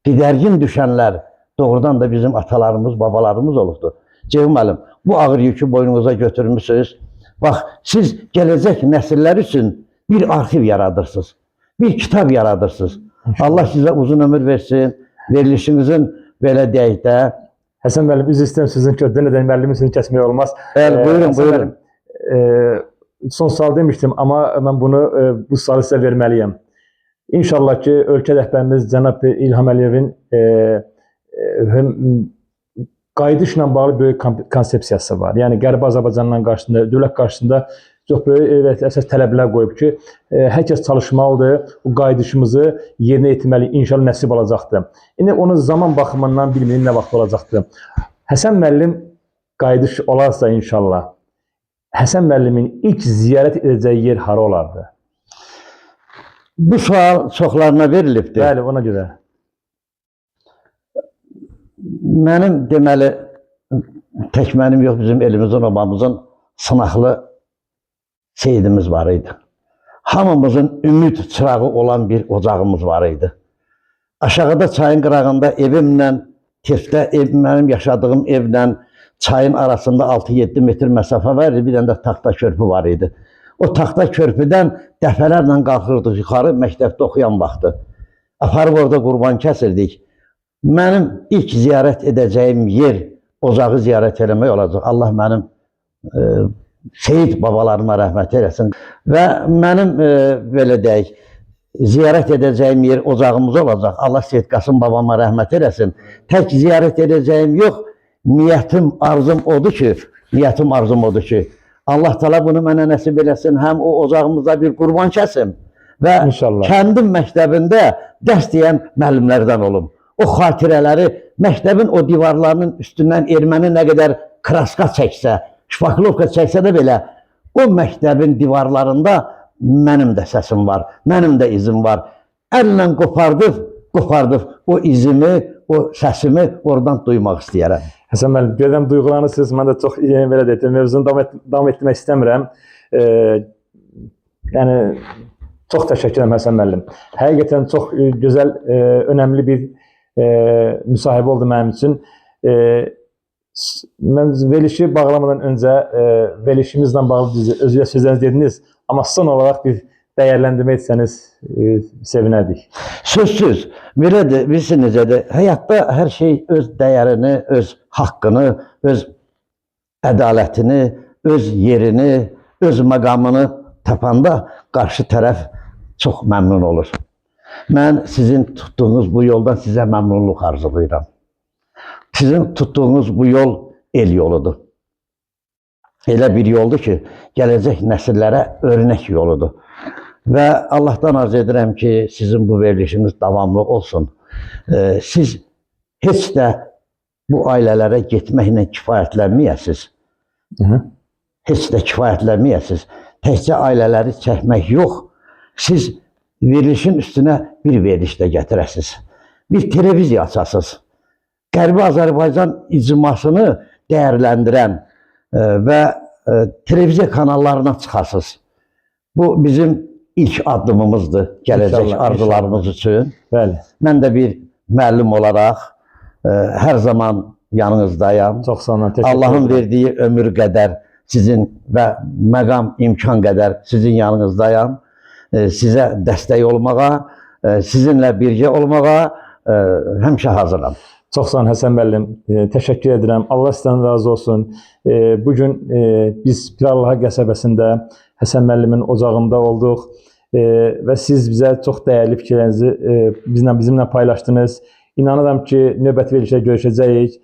didərgin düşənlər doğrudan da bizim atalarımız, babalarımız olubdur. Ceyhun müəllim, bu ağır yükü boynunuza götürmüşsünüz. Bax, siz gələcək nəsillər üçün bir arxiv yaradırsınız, bir kitab yaradırsınız. Allah sizə uzun ömür versin, verilişinizin belə deyək də. Həsən müəllim, üzr istəyirəm sizin kördünə də müəllimin sözünü kəsmək olmaz. Buyurun, buyurun. Son sual demişdim, amma mən bunu bu sualı sizə verməliyəm. İnşallah ki, ölkə rəhbərimiz cənab İlham Əliyevin qayıdışla bağlı böyük konsepsiyası var. Yəni Qərbi Azərbaycanın qarşısında, dövlət qarşısında çox böyük əsas tələblər qoyub ki, hər kəs çalışmalıdır, bu qayıdışımızı yerinə yetirməli, inşallah nəsib olacaqdır. İndi onun zaman baxımından bilmiyorum nə vaxt olacaqdır. Həsən müəllim qayıdış olarsa inşallah, Həsən müəllimin ilk ziyarət edəcəyi yer hara olardı? Bu sual çoxlarına verilibdir. Bəli, ona görə. Mənim deməli, tək mənim yox, bizim elimizin, obamızın sınaqlı seyidimiz var idi. Hamımızın ümid çırağı olan bir ocağımız var idi. Aşağıda çayın qırağında evimlə, Tifdə mənim yaşadığım evlə çayın arasında 6-7 metr məsafə var idi, bir dənə də taxta körpü var idi. O taxta körpüdən dəfələrlə qalxırdıq yuxarı məktəbdə oxuyan vaxtı. Aparıb orada qurban kəsirdik. Mənim ilk ziyarət edəcəyim yer ocağı ziyarət eləmək olacaq. Allah mənim seyid babalarıma rəhmət eləsin. Və mənim belə deyək, ziyarət edəcəyim yer ocağımız olacaq. Allah Seyid Qasım babama rəhmət eləsin. Tək ziyarət edəcəyim yox, niyyətim, arzum odur ki, Allah Teala bunu mənə nəsib eləsin. Həm o ocağımızda bir qurban kəsim və kəndim məktəbində dərs deyən müəllimlərdən olum. O xatirələri məktəbin o divarlarının üstündən erməni nə qədər kraska çəksə, şpaklovka çəksə də belə, o məktəbin divarlarında mənim də səsim var, mənim də izim var. Əllə qopardıb o izimi, o səsimi oradan duymaq istəyərəm. Həsən müəllim, görürəm duyğulanırsınız, mən də çox belə deyəcəm, mövzunu davam etdirmək istəmirəm. Yəni, çox təşəkkür edirəm Həsən müəllim. Həqiqətən çox gözəl, önəmli bir müsahibə oldu mənim üçün. Mən verilişi bağlamadan öncə verilişimizlə bağlı özünüzə sözləriniz dediniz, amma son olaraq bir dəyərləndirmə etsəniz sevinərdik. Sözsüz, belədir, bilirsiniz necədir, həyatda hər şey öz dəyərini, öz haqqını, öz ədalətini, öz yerini, öz məqamını tapanda qarşı tərəf çox məmnun olur. Mən sizin tutduğunuz bu yoldan sizə məmnunluq arzulayıram. Sizin tutduğunuz bu yol el yoludur. elə bir yoldur ki, gələcək nəsillərə örnək yoludur. Və Allahdan arzu edirəm ki, sizin bu verilişiniz davamlı olsun. Siz heç də bu ailələrə getməklə kifayətlənməyəsiniz. Heç də kifayətlənməyəsiniz. Təkcə ailələri çəkmək yox, siz verilişin üstünə bir veriliş də gətirəsiniz. Bir televiziya açasınız. Qərbi Azərbaycan icmasını dəyərləndirən və televiziya kanallarına çıxasınız. Bu bizim ilk addımımızdır gələcək İnşallah, arzularımız üçün. Bəli. Mən də bir müəllim olaraq hər zaman yanınızdayam. Çox sağ olun. Təşəkkür Allahın edirəm. verdiyi ömür qədər sizin və məqam, imkan qədər sizin yanınızdayam. Sizə dəstək olmağa, sizinlə birgə olmağa həmişə hazıram. Çox sağ olun Həsən müəllim. Təşəkkür edirəm. Allah sizdən razı olsun. Bugün biz Pirallahı qəsəbəsində Həsən müəllimin ocağında olduq və siz bizə çox dəyərli fikirlərinizi bizimlə paylaşdınız. İnanıram ki, növbəti verilişə görüşəcəyik.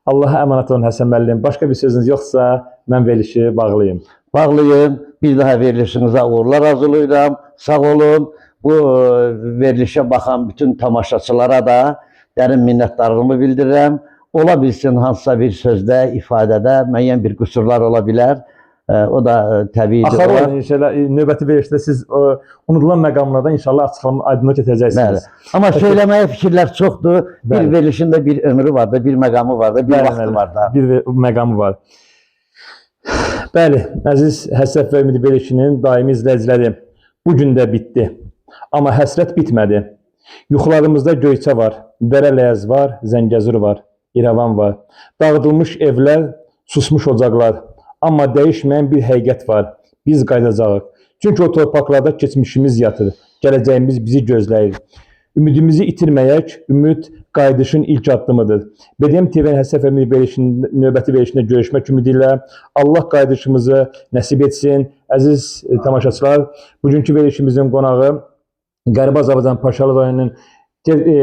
Allah'a əmanət olun Həsən müəllim. Başqa bir sözünüz yoxsa mən verilişi bağlayayım. Bağlayın. Bir daha verilişinizə uğurlar arzulayıram. Sağ olun. Bu verilişə baxan bütün tamaşaçılara da dərin minnətdarlığımı bildirirəm. Ola bilsin hansısa bir sözdə, ifadədə müəyyən bir qüsurlar ola bilər. O da təbii Axar olar. olun inşallah növbəti verilişdə siz unutulan məqamlardan inşallah açıqlama aydınlıq Bəli. gətirəcəksiniz. Amma söyləməyə fikirlər çoxdur. Bir Bəli. verilişin də bir ömrü var da, bir məqamı var da, bir Bəli, vaxtı bəli. var da. Bir məqamı var. Bəli, əziz Həsrət və Ümid verilişinin daimi izləyiciləri, bu gün də bitdi. Amma həsrət bitmədi. Yuxularımızda Göyçə var, Dərələyəz var, Zəngəzur var, İrəvan var. Dağıdılmış evlər, susmuş ocaqlar. Amma dəyişməyən bir həqiqət var. Biz qayıdacağıq. Çünki o torpaqlarda keçmişimiz yatır. Gələcəyimiz bizi gözləyir. Ümidimizi itirməyək, ümid qayıdışın ilk addımıdır. BDM TV-nin Həsrət və Ümid verilişinin növbəti verilişində görüşmək ümidi ilə Allah qayıdışımızı nəsib etsin. Əziz tamaşaçılar, bugünkü verilişimizin qonağı Qərbi Azərbaycan Paşalı rayonunun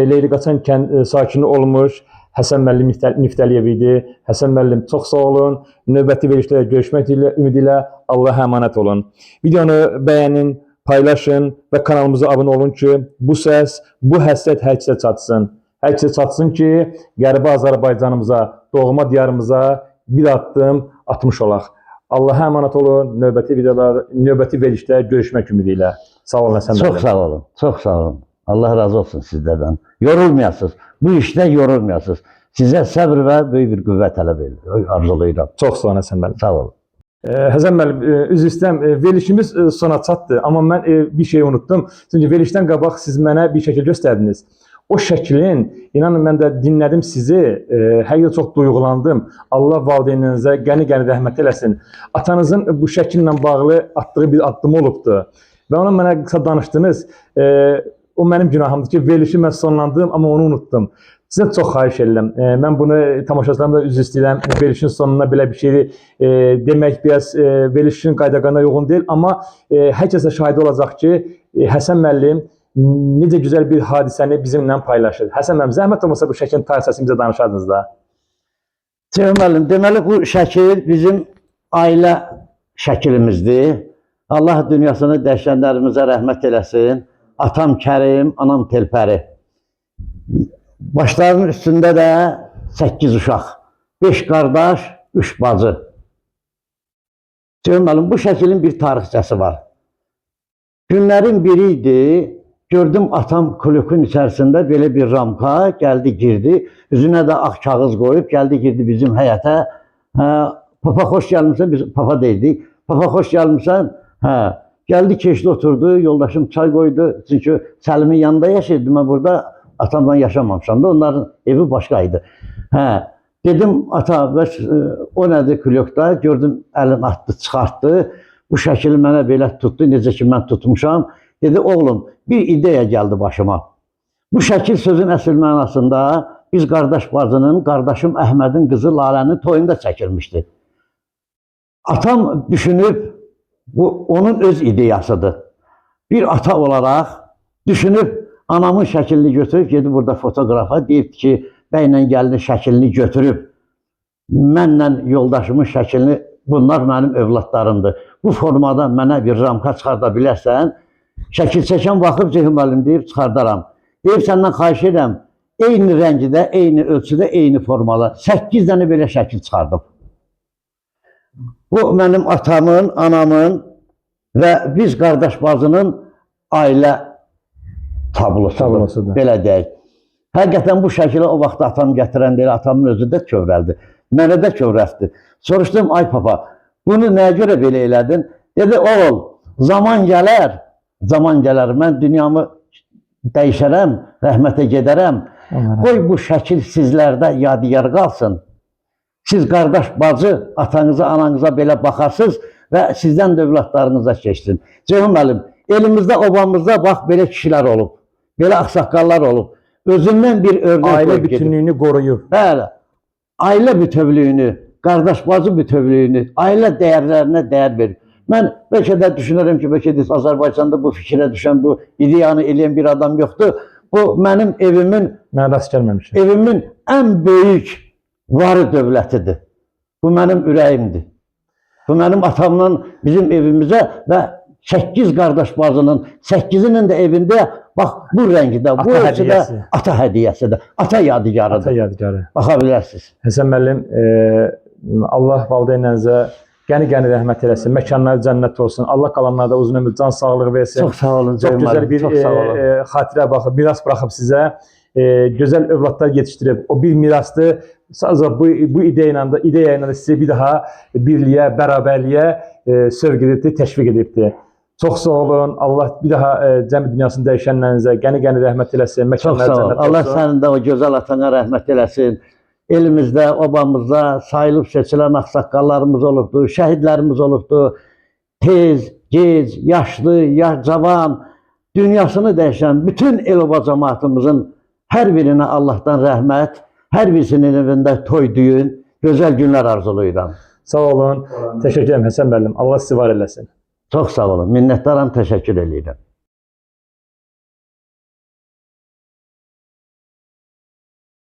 Leyliqaçan sakini olmuş Həsən müəllim Niftəliyev idi. Həsən müəllim çox sağ olun. Növbəti verilişlərdə görüşmək ümidi ilə Allah'a əmanət olun. Videonu bəyənin, paylaşın və kanalımıza abunə olun ki, bu səs, bu həsrət hər kəsə çatsın. Hər kəsə çatsın ki, Qərbi Azərbaycanımıza, doğma diyarımıza bir addım atmış olaq. Allah'a əmanət olun. Növbəti verilişdə görüşmək ümidi ilə. Sağ olun Həsən müəllim. Çox sağ olun. Çox sağ olun. Allah razı olsun sizlərdən. Yorulmayasınız. Bu işdə yorulmayasınız. Sizə səbr və böyük bir qüvvət tələb edir. Arzulayıram. Çox sağ olun Həsən müəllim. Sağ olun. Həsən müəllim, üzr istəyirəm, verilişimiz sona çatdı. Amma mən bir şey unutdum. Çünki verilişdən qabaq siz mənə bir şəkil göstərdiniz. O şəklin, inanın mən də dinlədim sizi, həqiqətən çox duyğulandım. Allah valideynlərinizə qəni-qəni rəhmət eləsin. Atanızın bu şəkillə bağlı atdığı bir addım olubdu. Və onu mənə qısa danışdınız. O mənim günahımdır ki, verilişi mən sonlandırdım, amma onu unutdum. Sizə çox xahiş edirəm. Mən bunu tamaşaçılarımda üzr istəyirəm. Verilişin sonuna belə bir şey demək biraz verilişin qayda-qanuna uyğun deyil. Amma hər kəsə şahid olacaq ki, Həsən müəllim necə gözəl bir hadisəni bizimlə paylaşır. Həsən müəllim, zəhmət olmasa bu şəklin tarixçəsini bizə danışardınız da. Ceyhun müəllim, deməli bu şəkil bizim ailə şəkilimizdir. Allah dünyasını dəyişənlərimizə rəhmət eləsin. Atam Kərim, anam Telpəri. Başlarının üstündə də 8 uşaq. 5 qardaş, 3 bacı. Ceyhun müəllim, bu şəklin bir tarixçəsi var. Günlərin biri idi, gördüm atam kulükün içərisində belə bir ramka gəldi, girdi. Üzünə də ağ kağız qoyub, gəldi, girdi bizim həyətə. Papa, xoş gəlmişsən, biz papa deyildik. Papa, xoş gəlmişsən. Gəldi, keçdi, oturdu, yoldaşım çay qoydu. Çünki Səlimin yanında yaşayırdım, mən burada atamla yaşamamışam da, onların evi başqaydı. Dedim, ata, o nədir külükdə? Gördüm, əlin atdı, çıxartdı. Bu şəkili mənə belə tutdu, necə ki, mən tutmuşam. Dedi, oğlum, bir ideya gəldi başıma. Bu şəkil sözün əsl mənasında biz qardaş bacının, qardaşım Əhmədin qızı Lalənin toyunda çəkilmişdi. Atam düşünüb, bu onun öz ideyasıdır. Bir ata olaraq düşünüb, anamın şəklini götürüb, gedib burada fotoğrafa, deyib ki, bəylə gəldi şəklini götürüb, mənlə yoldaşımın şəklini bunlar mənim övladlarımdır. Bu formada mənə bir ramka çıxarda bilərsən, şəkil çəkən baxıb Ceyhun müəllim deyib çıxardaram. Deyib səndən xahiş edirəm, eyni rəngidə, eyni ölçüdə, eyni formada 8 dənə belə şəkil çıxardıb. Bu mənim atamın, anamın və biz qardaş bacının ailə tablosudur. Belə deyək. Həqiqətən bu şəkili o vaxt atam gətirəndə elə atamın özü də kövrəldi. Mənə də kövrəldi. Soruşdum, ay papa, bunu nəyə görə belə elədin? Dedi, oğul, zaman gələr, mən dünyamı dəyişərəm, rəhmətə gedərəm. Qoy bu şəkil sizlərdə yadigar qalsın. Siz qardaş, bacı, atanıza, ananıza belə baxarsınız və sizdən də övladlarınıza keçsin. Ceyhun müəllim, elimizdə, obamızda bax, belə kişilər olub, belə ağsaqqallar olub. Özündən bir örnək ailə bütünlüyünü qoruyub. Bəli, ailə bütövlüyünü, qardaş, bacı bütövlüyünü, ailə dəyərlərinə dəyər verir. Mən bəlkə də düşünürəm ki, bəlkə də Azərbaycanda bu fikrə düşən, bu ideyanı eləyən bir adam yoxdur. Bu mənim evimin, Mən rast gəlməmişim. Evimin ən böyük varı dövlətidir. Bu mənim ürəyimdir. Bu mənim atamla bizim evimizə və 8 qardaş bacının 8'inin də evində bax bu rəngdə, bu ölçüdə ata hədiyyəsidir. Ata yadigarıdır. Ata yadigarı. Baxa bilərsiniz. Həsən müəllim, Allah valideynlərinizə qəni-qəni rəhmət eləsin, məkanları cənnət olsun. Allah qalanlara da uzun ömür, can sağlığı versin. Çox sağ olun. Çox gözəl bir xatirə baxıb, miras buraxıb sizə. Gözəl övladlar yetişdirib. O bir mirasdır. Sadəcə bu ideya ilə sizi bir daha birliyə, bərabərliyə sövq edibdir, təşviq edibdir. Çox sağ olun. Allah bir daha cəmi dünyasını dəyişənlərinizə qəni-qəni rəhmət eləsin. Çox sağ olun. Allah sənin də o gözəl atana rəhmət eləsin. Elimizdə, obamızda sayılıb seçilən ağsaqqallarımız olubdur, şəhidlərimiz olubdur. Tez, gec, yaşlı, cavan, dünyasını dəyişən bütün el-oba cəmaatımızın hər birinə Allahdan rəhmət, hər birisinin evində toy, düyün, gözəl günlər arzulayıram. Sağ olun. Təşəkkür edirəm Həsən müəllim. Allah sizi var eləsin. Çox sağ olun. Minnətdaram, təşəkkür edirəm.